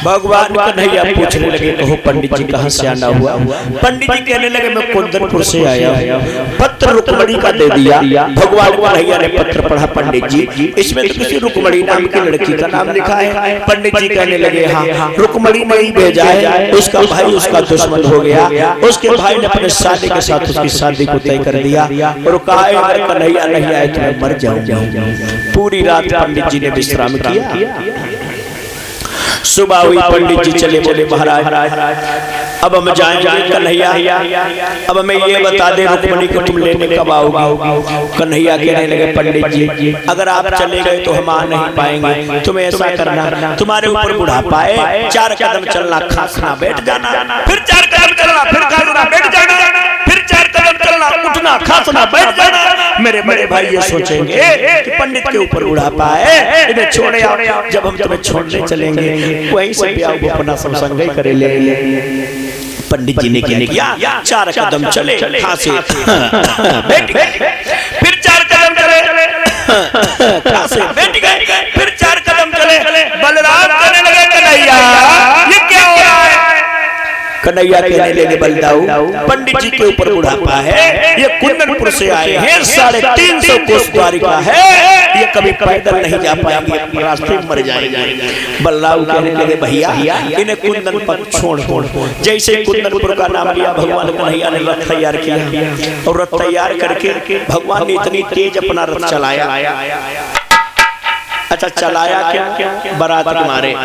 भगवान कन्हैया पूछने लगे, कहो पंडित जी कहाँ से आना हुआ? पंडित जी कहने लगे, मैं कुंदनपुर से आया हूँ। पत्र रुक्मणी का दे दिया। भगवान कन्हैया ने पत्र पढ़ा, पंडित जी इसमें तो किसी रुक्मणी नाम की लड़की का नाम लिखा है। पंडित जी कहने लगे, हाँ रुक्मणी ने ही भेजा है, उसका भाई उसका दुश्मन हो गया, उसके भाई ने अपने शादी के साथ उसकी शादी को तय कर दिया और कहा अगर कन्हैया नहीं आए तो मैं मर जाऊंगा। पूरी रात पंडित जी ने विश्राम किया। सुबह हुई, पंडित जी चले, बोले महाराज अब हम जाएंगे कन्हैया, अब हमें ये बता दे रुक्मणी को तुम लेने कब आओगे? कन्हैया कहने लगे, पंडित जी अगर आप चले गए तो हम आ नहीं पाएंगे, तुम्हें ऐसा करना तुम्हारे ऊपर बुढ़ापा है, 4 कदम चलना, खांसना, बैठ जाना, फिर 4 कदम चलना, फिर खांसना, बैठ जाना, फिर 4 कदम चलना, उठना, खांसना, बैठ जाना। मेरे बड़े भाई ये सोचेंगे कि पंडित के ऊपर बुढ़ापा है, इन्हें छोड़े आओ, जब हम तुम्हें छोड़ने चलेंगे वहीं से भी आओ, अपना संसंग ही करे ले। पंडित जी ने किया, 4 कदम चले, खांसे, बैठ गए, फिर 4 कदम चले, खांसे, बैठ गए, फिर 4 कदम चले। बलराम कहने लगे, कन्हैया ये क्या हो रहा है? कन्हैया कहने लगे, बलदाऊ पंडित जी के ऊपर बुढ़ापा है, ये कुंदनपुर से आए हैं, 350 कोस द्वारिका है, ये कभी पैदल नहीं जा पाएंगे, रास्ते में मर जाएंगे। बलराम कहने लगे, भैया इन्हें कुंदन पर छोड़। जैसे कुंदनपुर का नाम लिया, भगवान कन्हैया ने रथ तैयार किया और रथ तैयार करके भगवान ने इतनी तेज अपना रथ चलाया। अच्छा चलाया क्या? बारात के मारे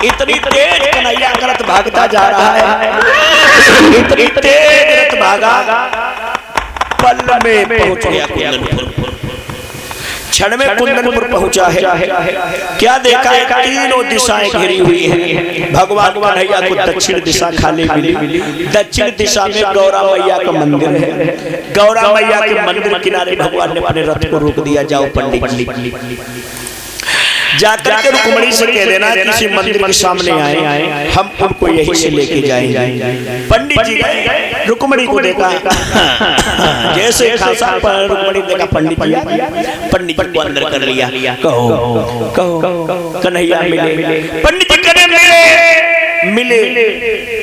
इतनी तेज कन्हैया का रथ भागता जा रहा है, इतनी तेज रथ भागा, पल में पहुंच गया कुंदनपुर। क्षण में कुंदनपुर पहुंचा है। क्या देखा है? तीनों दिशाएं घिरी हुई हैं। भगवान कन्हैया को दक्षिण दिशा खाली मिली। दक्षिण दिशा में गौरा मैया का मंदिर है। गौरा मैया के मंदिर किनारे भगवान ने अपने रथ को रोक दिया, जाओ पंडित जाकर के रुक्मणी से कह देना किसी मंदिर के सामने आए, हम उनको यहीं से लेके जाएंगे। पंडित जी गए, रुक्मणी को देखा, जैसे खासा पर रुक्मणी देखा, पंडित जी को अंदर कर लिया। कहो कन्हैया मिले। पंडित जी कहने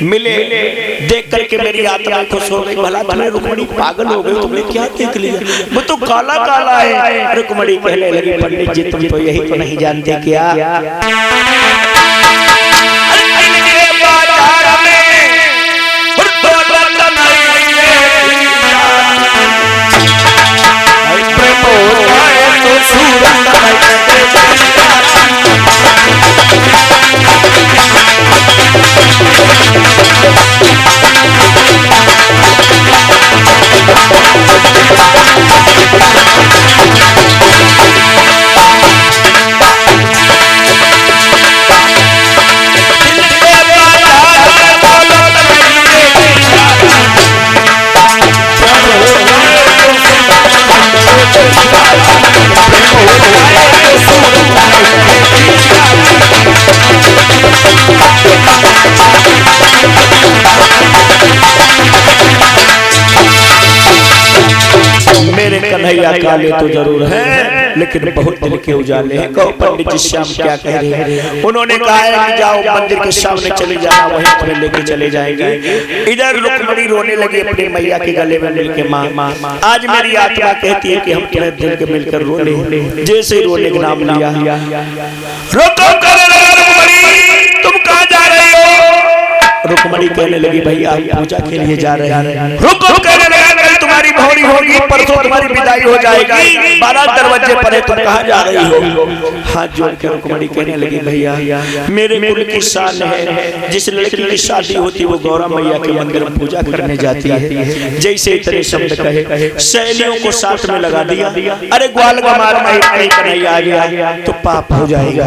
मिले देख करके मेरी आत्मा खुश हो गई। भला तुम्हें रुक्मणी पागल हो गई, तुमने क्या देख लिया? वो तो काला काला है। रुक्मणी कहने लगी, पंडित जी तुम तो यही तो नहीं जानते क्या? मेरे कन्हैया काले तो जरूर हैं, लेकिन बहुत दिल के उजाले हैं। कहो पंडित जी श्याम क्या कह रहे हैं? उन्होंने कहा है कि जाओ मंदिर के सामने चले जाना, वहीं तुम्हें लेके चले जाएंगे। इधर रुक्मणी रोने लगी अपनी मैया के गले में मिलके, माँ आज मेरी आत्मा कहती है कि हम तुम्हें दिल के मिलकर रो ले। जैसे ही रोने का नाम लिया, रुको तुम कहाँ जा रहे हो? रुक्मणी कहने लगी, भैया पूजा के लिए जा रहे हैं। रुको कहने लगा, तुम्हारी भौरी होगी, परसों तुम्हारी विदाई हो जाएगी, 12 दरवाजे पर है, तुम कहाँ जा रही हो? हाथ जोड़ के रुक्मणी कहने लगी, भैया मेरे कुल की शान है, जिस लड़की की शादी होती वो गौरा मैया के मंदिर में पूजा करने जाती है। जैसे इतने शब्द कहे, सहेलियों को साथ में लगा दिया। अरे ग्वाल गमार नहीं कन्हैया आ गया तो पाप हो जाएगा।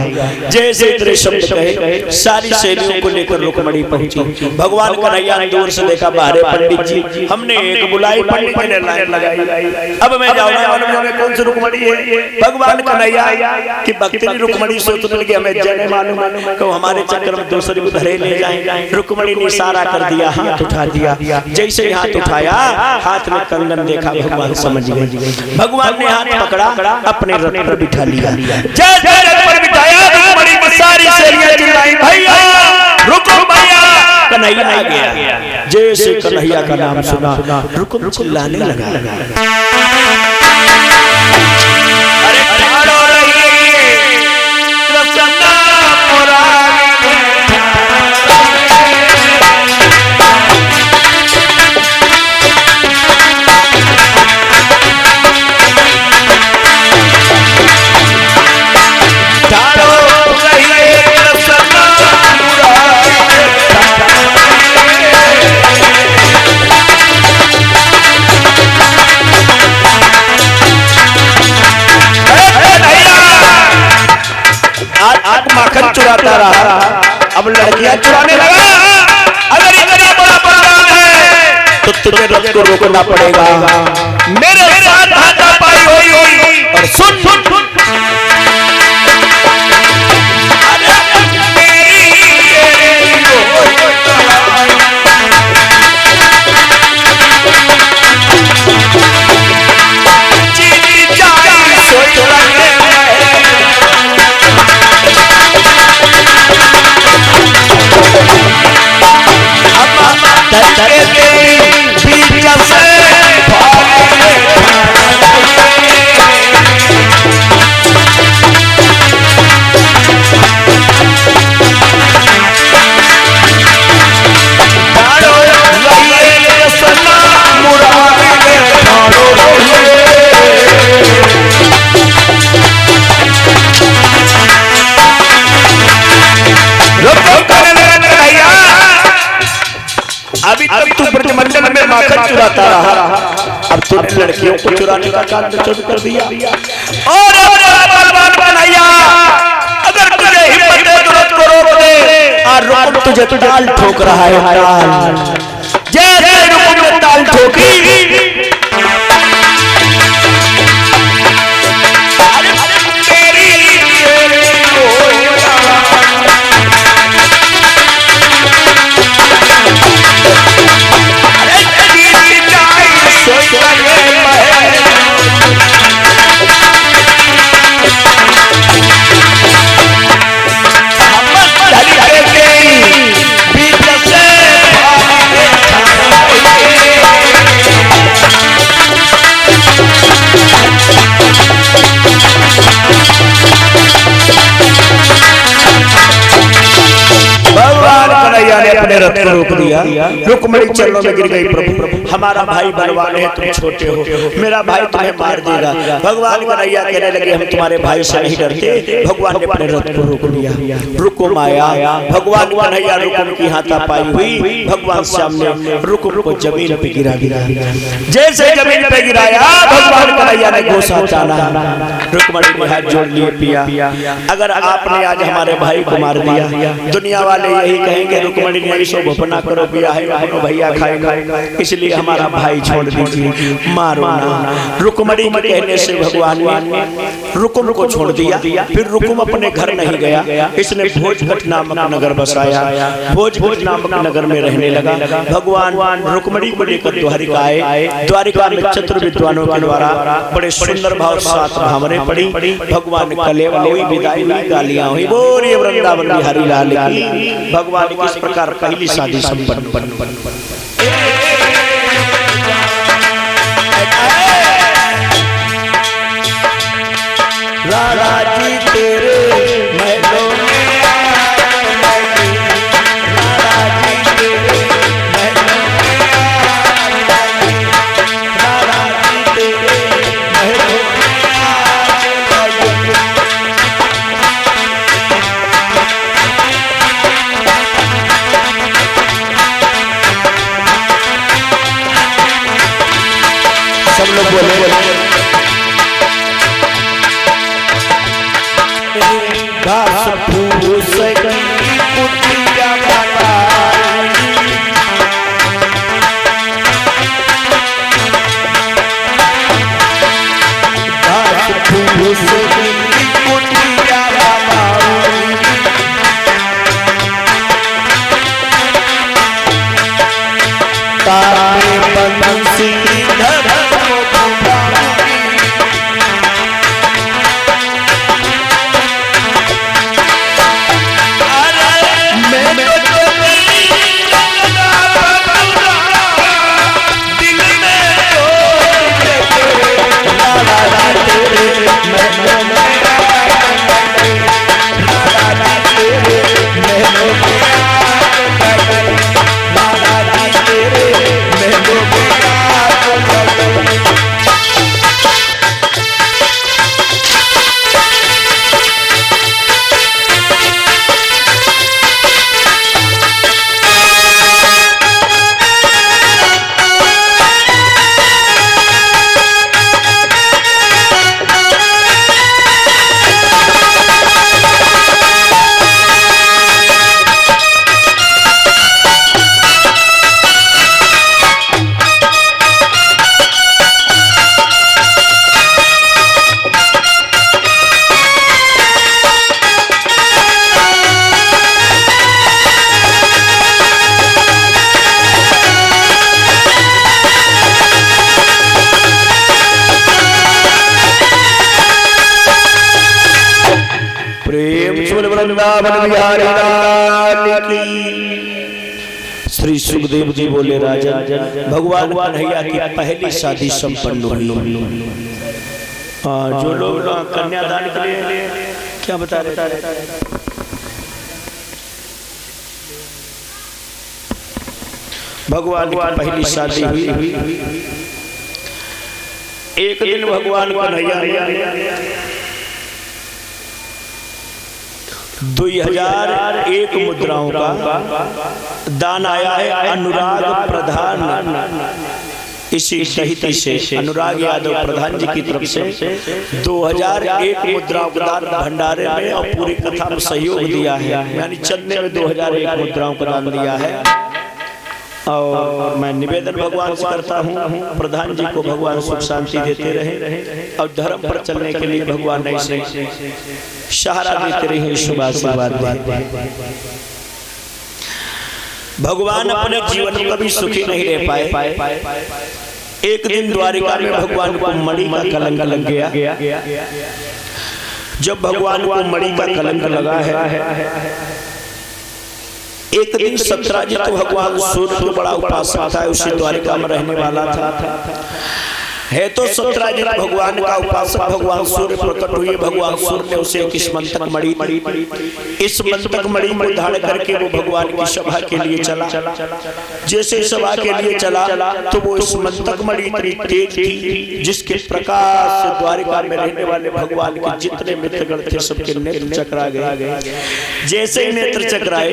जैसे इतने शब्द कहे, सारी सहेलियों को लेकर रुक्मणी पहुंची। भगवान कन्हैया ने दूर से देखा, बाहर पंडित जी, हमने एक बुलाई पंडित मैंने लाइन लगाई। अब मैं जाऊंगा में कौन सी रुक्मणी है? भगवान कन्हैया की भक्ति रुक्मणी से उतर के हमें जने मालूम को हमारे चक्कर में दूसरे को धरे ले जाए। रुक्मणी ने इशारा कर दिया, हाथ उठा दिया। जैसे हाथ उठाया, हाथ में कंगन देखा, भगवान समझ गए। भगवान ने हाथ पकड़ा, अपने रथ पर बिठा लिया। जैसे रथ पर बिठाया, रुक्मणी की सारी सहेलियां चिल्लाई, भैया रुको भैया। कन्हैया आ गया। जैसे कन्हैया का नाम सुना, रुकुम चिल्लाने लगा। अरे ठाड़ो रहिए कृष्ण मुरारी। ठाड़ो रहिए कृष्ण मुरारी। आज माखन चुराता रहा, अब लड़कियां चुराने लगा। अगर इतना बड़ा बलवान है तो तुझे रथ को रोकना पड़ेगा। मेरे साथ हाथापाई हुई और सुन सुन अभी तक तू ब्रजमंडल में माखन चुराता रहा, अब तूने लड़कियों को चुराने का काम शुरू कर दिया। और बलवान कन्हैया, अगर तुझे हिम्मत है तो रथ को रोक दे। और रुकुम तुझे ताल ठोक रहा है, ताल। जैसे रुकुम ने ताल ठोकी, अपने रथ को रोक दिया। रुक्मणी चरणों में गिर गई, प्रभु हमारा भाई बलवान है, तुम छोटे हो, मेरा भाई तुम्हें मार देगा। भगवान कन्हैया कहने लगे, हम तुम्हारे भाई से नहीं डरते। भगवान ने अपने रथ को रोक दिया। रुकुम आया, भगवान कन्हैया रुकुम की हाथापाई हुई। भगवान सामने रुकुम को जमीन पे गिरा दिया। जैसे जमीन पे गिराया, भगवान कन्हैया ने गोसा ताना। रुक्मणी ने हाथ जोड़ लिए, पिया अगर आपने आज हमारे भाई को मार दिया, दुनिया वाले यही कहेंगे रुक्मणी ने शोभना करो, पिया है भैया खाएगा, इसलिए हमारा भाई छोड़ दीजिए, मारो ना। रुक्मणी के कहने से भगवान ने रुकुम को छोड़ दिया। फिर रुकुम अपने घर नहीं गया, इसने भोजघट नामक नगर बसाया। भोजघट नामक नगर में रहने लगा। भगवान रुक्मणी को लेकर द्वारिका आए। द्वारिका में चतुर विद्वानों के द्वारा बड़े सुंदर भाव सात भावने पड़ी। भगवान कलेवा हुई, विदाई हुई, गालियां हुई। बोलिए वृंदावन बिहारी लाल की। भगवान किस प्रकार पहली शादी संपन्न बन राधा जी तेरे महलों में सब लोग बोले घास फूस गई कुटिया बनाई। वृंदावन बिहारी लाल की। श्री सुखदेव जी बोले राजा भगवान कन्हैया की पहली शादी संपन्न हुई। जो लोग कन्यादान के लिए क्या बता रहे भगवान की पहली शादी हुई। एक दिन भगवान कन्हैया 2001 मुद्राओं का दान आया है अनुराग प्रधान, इसी दहिती से अनुराग यादव प्रधान जी की तरफ से 2001 मुद्राओं का दान भंडारे में और पूरी कथा में सहयोग दिया है। यानी चलने में 2001 मुद्राओं का दान दिया है। और मैं निवेदन भगवान से करता हूँ प्रधान जी को भगवान सुख शांति देते रहे और धर्म पर चलने के लिए भगवान ऐसे सहारा देते रहे, शुभ आशीर्वाद देते। भगवान अपने जीवन में कभी सुखी नहीं रह पाए। एक दिन द्वारिका में भगवान को मणि का कलंक लग गया। जब भगवान को मणि का कलंक लगा है, एक दिन सत्राजित भगवान सूर्य को बड़ा उपासक था, उसी द्वारिका में रहने वाला था। है तो सत्राजित भगवान का उपासक भगवान सूर्य प्रकट हुए। भगवान सूर्य ने उसे एक स्मंतक मणि, इस मंतक मणि को धारण करके वो भगवान की सभा के लिए चला। जैसे सभा के लिए चला तो वो इस मंतक मणि इतनी तेज थी जिसके प्रकाश से द्वारिका में रहने वाले भगवान के जितने मित्रगण थे सबके नेत्र चकरा गए। जैसे ही नेत्र चकराए,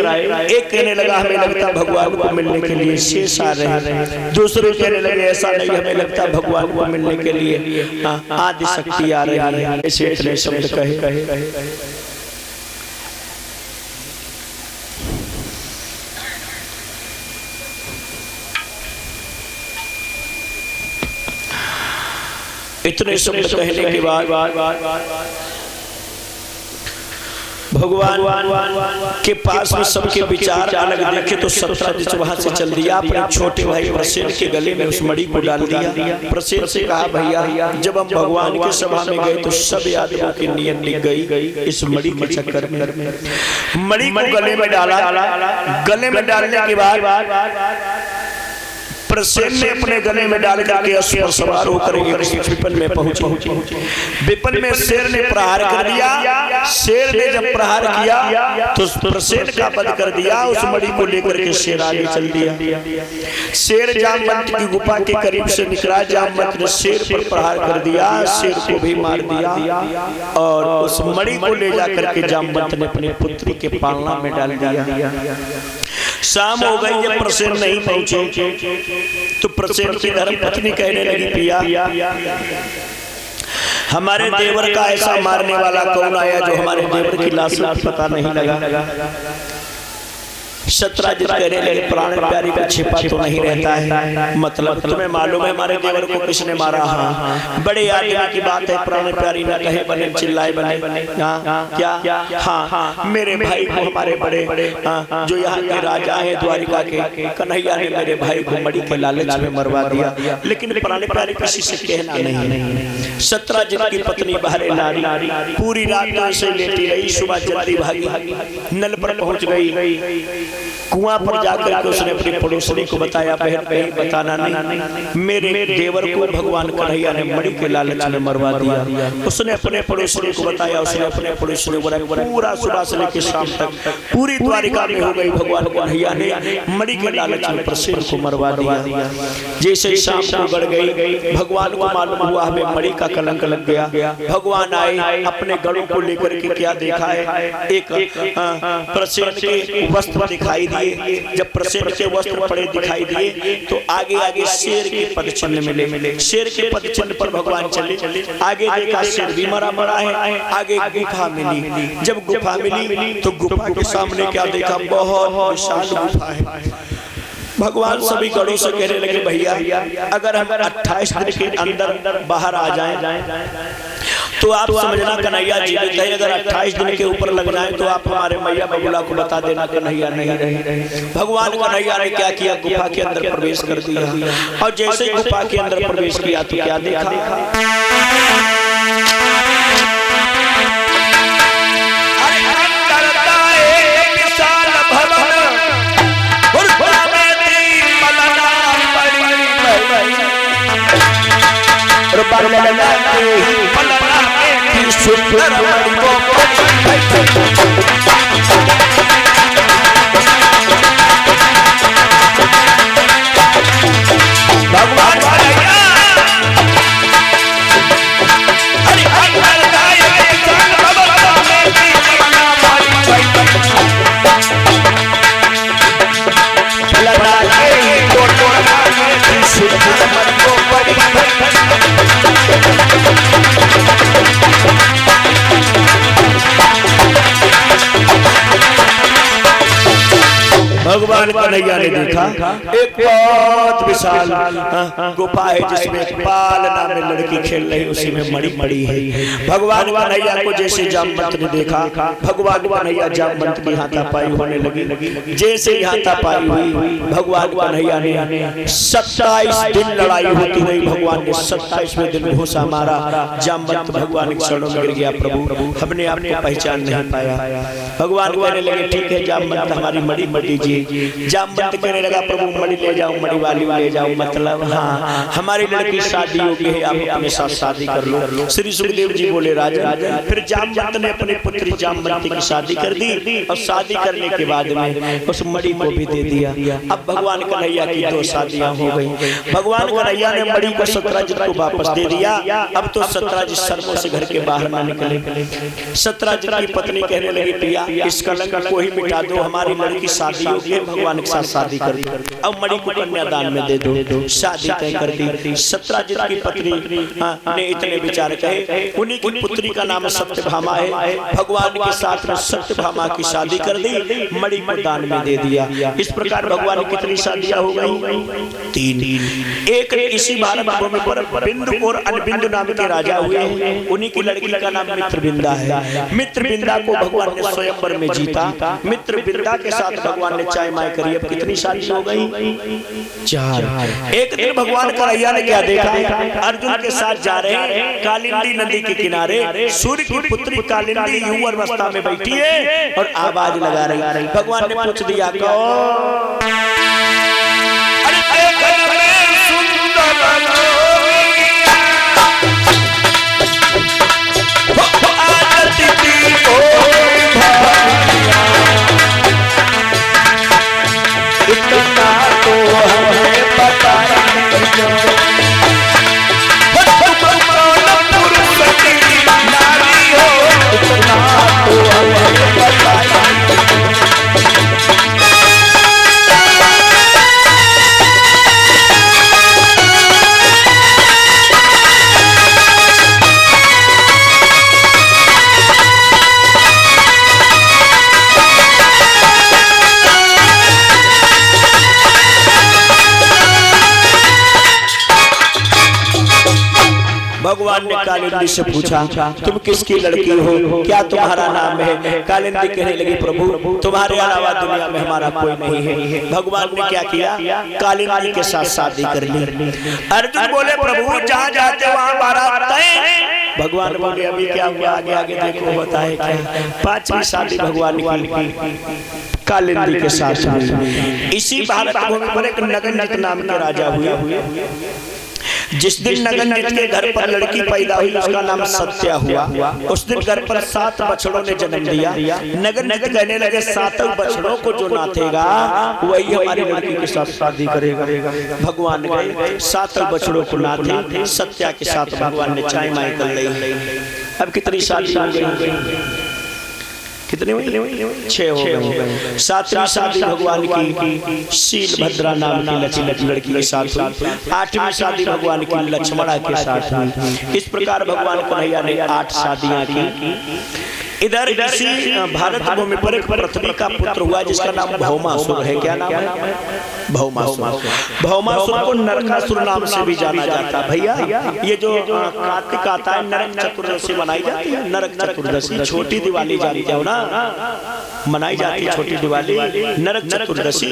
एक कहने लगा हमें लगता भगवान को मिलने के लिए शेष आ रहे हैं, दूसरे कहने लगे ऐसा नहीं, हमें लगता भगवान को मिलने के लिए आदि शक्ति आ रही है। ऐसे इतने शब्द कहे। इतने शब्द कहने के बाद भगवान के पास में सबके विचार अलग देखे तो सत्राजित वहां से चल दिया। अपने छोटे भाई प्रसेन के गले में उस मणि को डाल दिया। प्रसेन से कहा भैया जब हम भगवान की सभा में गए तो सब यादवों की नीयत लिख गई इस मणि के चक्कर में। मणि को गले में डाला। गले में डालने के बाद प्रसेन ने अपने गले में डाल करके अश्व पर सवार होकर विपिन में पहुंचे। विपिन में शेर ने प्रहार कर दिया। शेर ने जब प्रहार किया तो प्रसेन का वध कर दिया। उस मणि को लेकर के शेर आगे चल दिया। शेर जामवंत की गुफा के करीब से निकला। जामवंत ने शेर पर प्रहार कर दिया, शेर को भी मार दिया और उस मणि को ले जाकर के जामवंत ने अपनी पुत्री के पालना में डाल दिया। शाम हो गई, जब प्रसेन नहीं पहुंचे तो प्रसेन की धर्मपत्नी कहने लगी पिया हमारे देवर का ऐसा मारने वाला कौन आया जो हमारे देवर की लाश पता नहीं लगा। सत्राजित कहने लगे प्राण प्यारी का छिपा तो नहीं रहता है, मतलब तुम्हें मालूम है हमारे देवर को किसने मारा। हाँ बड़े आगे की बात है, प्राण प्यारी न कहे बने चिल्लाए बने। क्या हाँ मेरे भाई को हमारे बड़े जो यहाँ के राजा है द्वारिका के कन्हैया ने मेरे भाई को मणि के लालच में मरवा दिया, लेकिन प्राण प्यारी किसी से कहना नहीं। सत्राजित की पत्नी बहरे नारी पूरी रात से लेटी रही। सुबह जल्दी भागी, नल पर पहुंच गई। कुआं पर जाकर के उसने अपनी पड़ोसनी को बताया बहन कहीं बताना नहीं, मेरे देवर को भगवान कन्हैया ने मणि के लालच में मरवा दिया। उसने अपने पड़ोसनी को बताया। उसने अपने पड़ोसनी को बताया। पूरा सुबह से लेकर शाम तक पूरी द्वारिका में हो गई। भगवान कन्हैया ने मणि के लालच में प्रसेन को मरवा दिया। जैसे शाम को गड़ गई, भगवान को मालूम हुआ हमें मणि का कलंक लग गया। भगवान आए, अपने गणों को लेकर के क्या देखा है, एक प्रसेन के वस्त्र दिखाई दिए। जब प्रसेन के वस्त्र पड़े दिखाई दिए तो आगे आगे शेर के पद चिन्ह मिले। शेर के पद चिन्ह पर भगवान चले। आगे देखा शेर भी मरा पड़ा है। आगे गुफा मिली। जब गुफा मिली तो गुफा के सामने क्या देखा, बहुत विशाल गुफा है। भगवान सभी गणों से कहने लगे भैया अगर हम 28 दिन के अंदर बाहर आ जाएं तो आप समझना कन्हैया जीवित है। अगर 28 दिन के ऊपर लग जाए तो आप हमारे मैया बबुला को बता देना कन्हैया नहीं रहे। भगवान कन्हैया ने क्या किया, गुफा के अंदर प्रवेश कर दिया। और जैसे ही गुफा के अंदर प्रवेश किया तो क्या देखा, अरे और बलना के ही पलना में सुंदर मणि को भगवान कन्हैया हरि हरि गाय संग भगवान की जमुना माई पलना के ही कोटोना में सुंदर मणि को भगवान कन्हैया ने देखा एक बहुत विशाल गुफा है जिसमें एक बाल नाम में लड़की खेल रही, उसी में मणि पड़ी है। भगवान कन्हैया को जैसे जामवंत ने देखा, भगवान कन्हैया जामवंत की हाथापाई होने लगी। जैसे हाथापाई हुई भगवान कन्हैया ने 27 दिन लड़ाई होती रही। भगवान ने 27वें दिन घुसा मारा। जामवंत भगवान के शरणों में गिर गया। प्रभु अपने आप को पहचान नहीं पाया। भगवान कहने लगे ठीक है जामवंत हमारी मणि मत दीजिए। जामवंत कहने लगा प्रभु मणि ले जाओ, मणि वाली ले जाओ, मतलब हाँ हमारी लड़की शादी हो गई है, आप अपने साथ शादी कर लो। श्री सुखदेव जी बोले राजा। फिर जामवंत ने अपनी पुत्री जामवंती की शादी कर दी और शादी करने के बाद में उस मणि को भी दे दिया। अब भगवान कन्हैया की 2 शादियां हो गई। भगवान कन्हैया ने मणि को सत्यराज को वापस दे दिया। अब तो सत्यराज शर्मों से घर के बाहर ना निकले। सत्यराज की पत्नी कहने लगी प्रिया इस कलंक को ही मिटा दो, हमारी लड़की शादी हो गई, भगवान के साथ शादी कर दी, अब मणि को कन्यादान में दे दो। शादी तय कर दी। सत्यराज की पत्नी ने इतने विचार कहे। उन्हीं की पुत्री का नाम सत्यभामा है। भगवान के साथ में सत्यभामा की शादी कर दी, मणि को दान में दे दिया। इस प्रकार भगवान की कितनी शादियां हो गई? 3। एक इसी भारत भूमि पर बिंदु और अनबिंदु नाम के राजा हुए। उन्हीं की लड़की का नाम मित्रबिंदा है। मित्रबिंदा को भगवान ने स्वयंवर में जीता। मित्रबिंदा के साथ भगवान ने चाय माय करी। अब कितनी शादी हो गई? 4। एक दिन भगवान कन्हैया ने क्या देखा? अर्जुन के साथ जा रहे हैं कालिंदी नदी के किनारे। सूर्य की पुत्री कालिंदी युवा अवस्था में बैठी है और आवाज लगा रही। भगवान ने पूछ दिया कौन? इतना तो हमें पता नारी हो, इतना तो हमें पता भगवान ने कालिंदी से पूछा तुम किसकी लड़की हो, क्या तुम्हारा नाम है? कालिंदी कहने लगी प्रभु तुम्हारे अलावा दुनिया में हमारा कोई नहीं है। भगवान ने क्या किया? कालिंदी के साथ शादी कर ली। अर्जुन बोले प्रभु जहाँ जाते वहाँ बारात तय। भगवान बोले अभी क्या हुआ? आगे आगे देखो होता है क्या। 5वीं शादी भगवान की कालिंदी के साथ। इसी भारत भूमि पर एक नगनजित नाम के राजा हुए। जिस दिन नगनजित के घर पर लड़की पैदा हुई उसका नाम सत्या हुआ। उस दिन घर पर 7 बछड़ों ने जन्म दिया। नगनजित कहने लगे 7 बछड़ों को जो नाथेगा वही हमारी लड़की के साथ शादी करेगा। भगवान गए 7 बछड़ों को नाथे। सत्या के साथ भगवान ने चाय माय कर ली। अब कितनी शादी हो गई? कितने हुई? 6 हो गए। 7वीं शादी भगवान की शीलभद्रा नाम की लड़की के साथ हुई। 8वीं शादी भगवान की लक्ष्मणा के साथ हुई। इस प्रकार भगवान कन्हैया ने 8 शादियां की। इधर इसी भारत भूमि पर एक पृथ्वी का पुत्र हुआ जिसका नाम भौमासुर है। क्या नाम है? भौमासुर। भौमासुर को नरकासुर नाम से भी जाना जाता है। भैया ये जो कार्तिक आता है नरक चतुर्दशी मनाई जाती है। नरक चतुर्दशी छोटी दिवाली जानी जाओ ना, मनाई जाती है छोटी दिवाली नरक चतुर्दशी।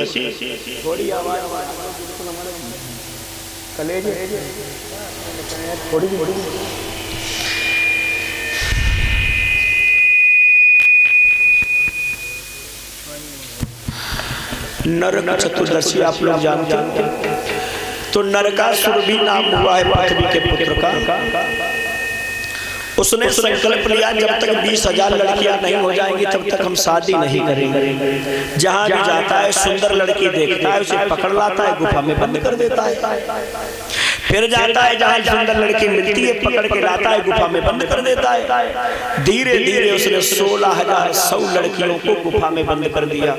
नरक चतुर्दशी आप लोग जानते हैं। तो नरकासुर भी नाम हुआ है पृथ्वी के पुत्र का। उसने संकल्प लिया जब तक 20,000 लड़कियां नहीं हो जाएंगी तब तक हम शादी नहीं करेंगे। जहां भी जाता है सुंदर लड़की देखता है, उसे पकड़ लाता है, गुफा में बंद कर देता है। फिर जाता है जहां सुंदर लड़की मिलती है, पकड़ के लाता है, गुफा में बंद कर देता है। धीरे धीरे उसने 16,100 लड़कियों को गुफा में बंद कर दिया।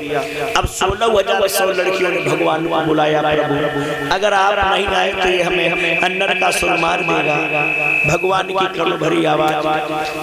अब 16,100 लड़कियों ने भगवान को बुलाया, प्रभु अगर आप नहीं आए तो ये हमें नरकासुर मार देगा। भगवान की करुण भरी आवाज,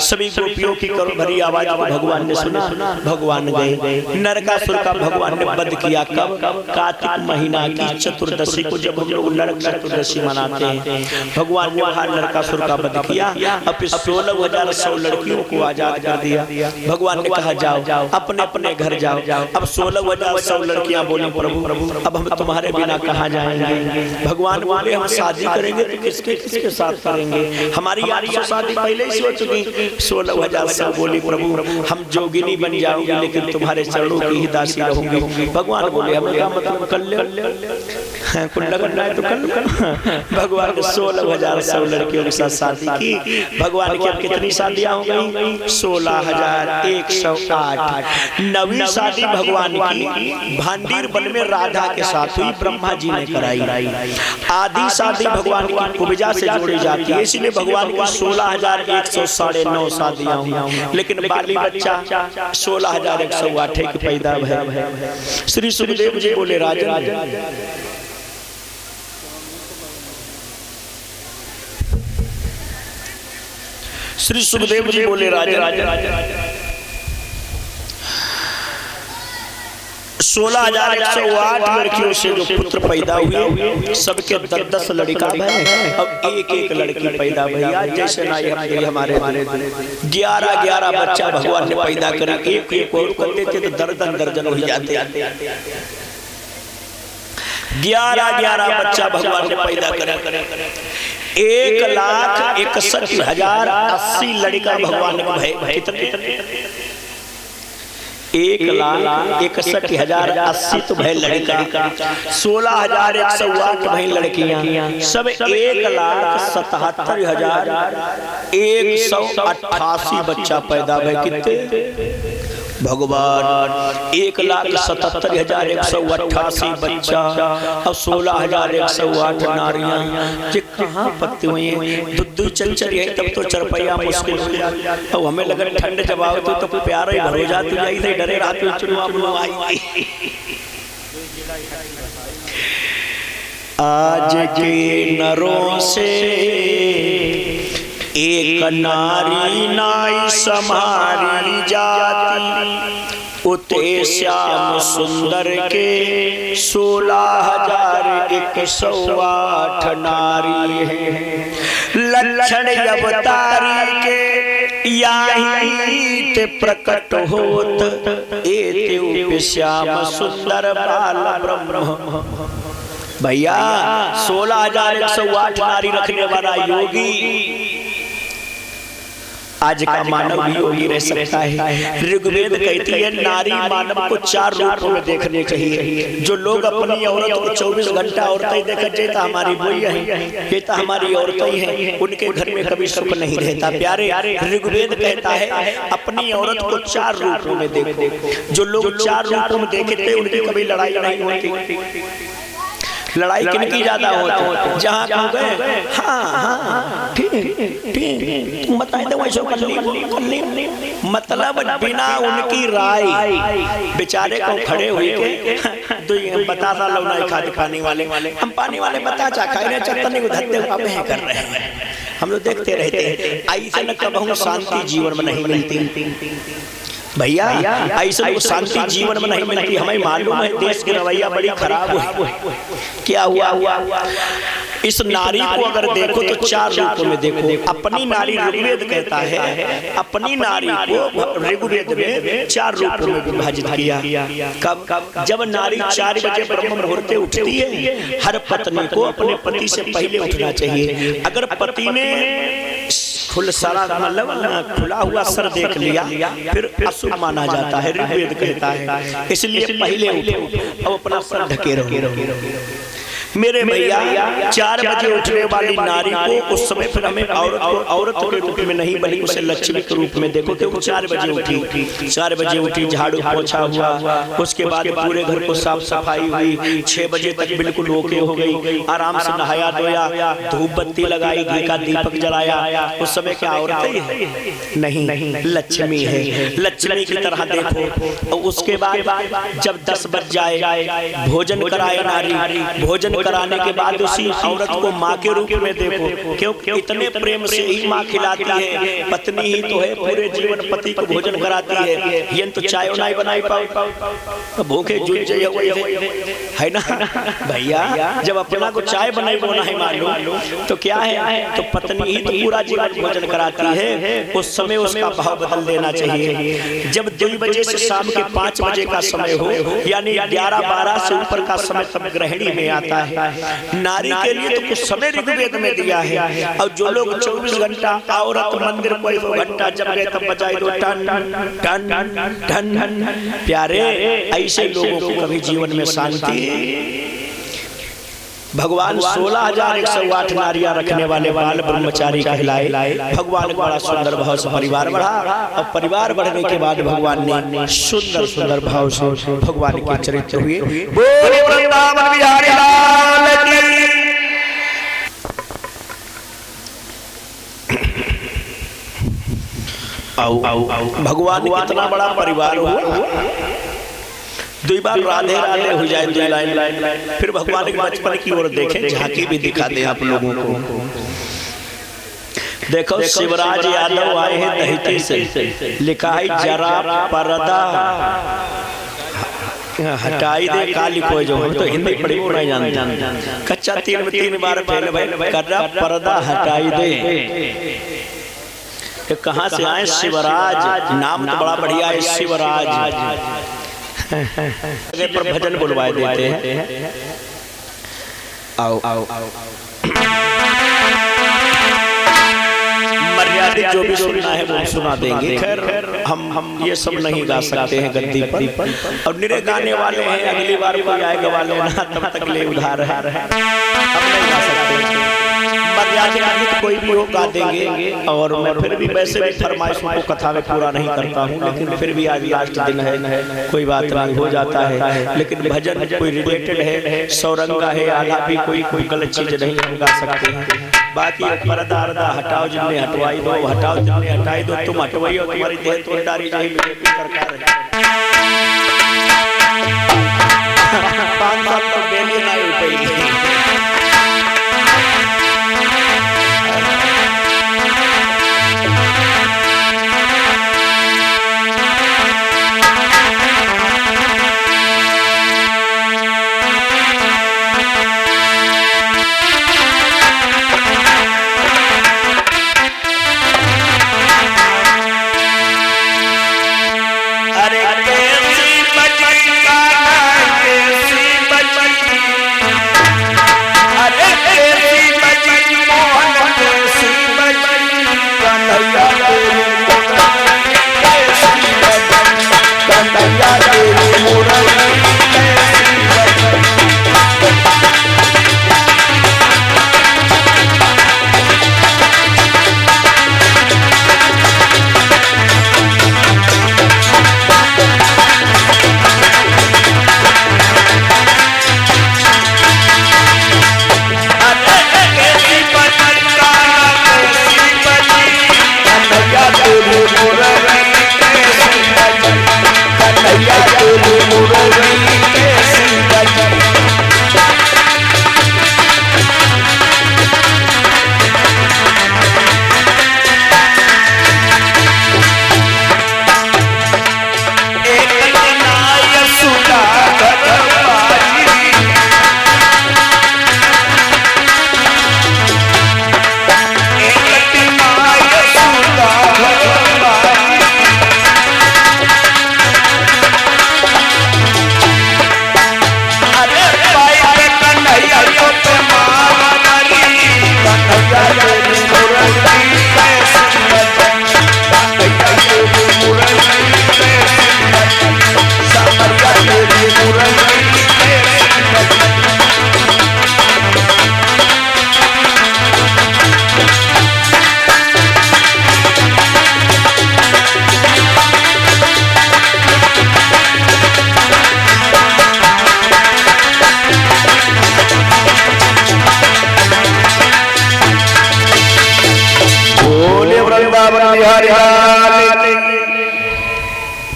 सभी गोपियों की करुण भरी आवाज को भगवान ने सुना। भगवान गए, नरकासुर का भगवान ने वध किया। कब? कार्तिक महीना की चतुर्दशी को, जब हम लोग नरक चतुर्दशी मनाते हैं, भगवान ने वहां नरकासुर का वध किया। अब 16,100 लड़कियों को आजाद कर दिया। भगवान ने कहा जाओ अपने अपने घर जाओ। अब 16,100 लड़कियां बोली, प्रभु अब हम तुम्हारे बिना कहाँ जाएंगे? भगवान बोले, हम शादी करेंगे तो किसके साथ करेंगे? हमारी 800 शादी पहले ही हो चुकी। 16,100 बोली, प्रभु हम जोगिनी बन जाऊंगी लेकिन तुम्हारे चरणों की ही दासी रहूंगी। भगवान बोले, हम क्या मतलब कर ले, कुल लगना है तो कर लो। भगवान ने 16,100 लड़कियों के साथ शादी की। भगवान की अब कितनी शादियां हो गई? 16,108। नवीं शादी भगवान की भांडीर वन में राधा के साथ हुई, ब्रह्मा जी ने कराई। आधी शादी भगवान की कुब्जा से जोड़ी जाती है, इसलिए भगवान की 16,109 शादियां हुई। लेकिन बाली बच्चा 16,108 की पैदा है। श्री सुखदेव जी बोले, राजा श्री सुखदेव जी बोले, राजा 16,108 लड़कियों से जो पुत्र पैदा हुए, सबके 10-10 लड़का है। अब एक लड़की पैदा भैया, जैसे ना हमारे 11 बच्चा भगवान ने पैदा करे। एक और करते थे तो दर्जन हो जाते। 11 बच्चा भगवान ने पैदा करे। 1,61,080 लड़का भगवान ने कितने 1,61,080 तो भाई लड़का, 16,108 भाई लड़कियां, सब 1,77,188 बच्चा पैदा भय। कितने भगवान? 1,77,188 बच्चा और 16,108 नारियां। ये कहाँ पत्ते हुए हैं? दूध चंचल है तब तो चरपैया मुश्किल हो जाता। अब हमें लगा ठंड जब आओ तो प्यारा ही भर जाती है, डरे रात में चुनवा आई। आज के नरों से एक नारी नाई समारी जाती, उते श्याम सुंदर के 16,108 नारी है। लक्षण अवतारी के याही ते प्रकट होत, एते श्याम सुंदर बाल ब्रह्म। भैया 16,108 नारी रखने वाला योगी आज का मानव भी योगी रह सकता है। ऋग्वेद कहती है नारी मानव को 4 रूपों में देखने चाहिए। जो लोग अपनी औरत को 24 घंटा औरतें देखते कहता हमारी वही है, कहता हमारी औरतें ही हैं, उनके घर में कभी सुख नहीं रहता। प्यारे ऋग्वेद कहता है अपनी औरत को 4 रूपों में देखो। जो लोग 4 रूपों में देखते उनकी कभी लड़ाई नहीं होती। लड़ाई किनकी ज्यादा होती? जहाँ कहो गए हाँ ठीक बताए दो वैसे कर ली, मतलब बिना उनकी राय बेचारे को खड़े हुए तो बता सा लो नहीं खाते पानी वाले हम पानी वाले बता चा खाए चक्कर को धरते हुए कर रहे हैं। हम लोग देखते रहते हैं। ऐसा न कब हम शांति जीवन में नहीं मिलती भैया, ऐसा शांति जीवन में नहीं मिलती। हमें मालूम है देश की रवैया बड़ी खराब हुई। क्या हुआ? इस नारी को अगर देखो तो 4 रूपों में देखो। अपनी नारी ऋग्वेद कहता है अपनी नारी को ऋग्वेद में 4 रूपों में विभाजित किया। कब? जब नारी 4 बजे ब्रह्म मुहूर्त उठती है, हर पत्नी को अपने पति से पहले उठना चाहिए। अगर पति ने मतलब खुला हुआ सर देख लिया फिर अशुभ माना जाता है, ऋग्वेद कहता है। इसलिए पहले उठो अब अपना सर ढके रहो। मेरे भैया 4 बजे उठने वाली नारी को उस समय फिर हमें औरत के रूप में नहीं बल्कि उसे लक्ष्मी के रूप में देखो। क्योंकि 4 बजे उठी, 4 बजे उठी, झाड़ू पोछा हुआ, उसके बाद पूरे घर को साफ सफाई हुई, 6 बजे तक बिल्कुल ओके हो गई, आराम से नहाया धोया, धूप बत्ती लगाई, घी का दीपक जलाया। उस समय क्या औरत है? नहीं, लक्ष्मी है। लक्ष्मी की तरह देखो। उसके बाद जब 10 बज जाए, भोजन कराए नारी, भोजन कराने के बाद उसी औरत को माँ के रूप में देखो। क्योंकि इतने प्रेम से ही माँ खिलाती है, पत्नी ही तो है, पूरे जीवन पति को भोजन कराती है। ये तो चाय नहीं बनाई पाओ, भूखे जूझ है ना भैया। जब अपना को चाय बनाई बोना है मालूम, तो क्या है, तो पत्नी ही तो पूरा जीवन भोजन कराती है। उस समय उसका भाव बदल देना चाहिए। जब 2 बजे से शाम के 5 बजे का समय हो, यानी 11-12 से ऊपर का समय तब गृहिणी में आता है। नारी के लिए तो कुछ समय ऋग्वेद में दिया है। और जो लोग 24 घंटा औरत मंदिर कोई 2 घंटा जब गए तब बजाई दो टन टन टन टन। प्यारे, ऐसे लोगों को कभी जीवन में शांति। भगवान 16,108 नारियां रखने वाले बाल ब्रह्मचारी कहलाए। भगवान बड़ा सुंदर भाव से परिवार बढ़ा, और परिवार बढ़ने के बाद भगवान ने सुंदर सुंदर भाव से भगवान के चरित्र हुए। बोले वृंदावन बिहारी लाल की। भगवान कितना बड़ा परिवार हुआ। 2 बार राधे राधे हो जाए, 2 लाइन, फिर भगवान के बचपन की ओर देखें, झांकी भी दिखा दे आप लोगों को। देखो शिवराज यादव आए हैं दहिती से, लिखा है जरा पर्दा हटाई दे, काली कोई जो तो हिंदी पढ़ी नहीं जानते, कच्चा 3 बार फेल भाई कर रहा, पर्दा हटाई दे। कहाँ से आए? शिवराज, नाम तो बड़ा बढ़िया है, शिवराज। पर भजन बुलवाए देते हैं। आओ आओ मर्यादित जो भी सुनना है वो सुना देंगे। खैर हम ये सब नहीं गा सकते हैं गद्दी पर, और निरे गाने वाले हैं, अगली बार कोई आएगा वाले ना, तब तक ले उधार है, हम नहीं गा सकते। मर्यादित कोई भी हो गा देंगे। और मैं फिर भी वैसे भी फरमाइशों को कथा में पूरा नहीं करता हूँ, लेकिन फिर भी आज लास्ट दिन है, कोई बात नहीं, हो जाता है। लेकिन भजन कोई रिलेटेड है, सौरंगा है, आलापी कोई गलत चीज नहीं हम गा सकते हैं। बाकी पर्दा अर्दा हटाओ, जिनने हटवाई दो हटाओ, जिनने हटाई दो तुम हटवाई हो, तुम्हारी देह तो डारी नहीं बीजेपी सरकार है। 5 साल तो बेली नहीं उठेगी।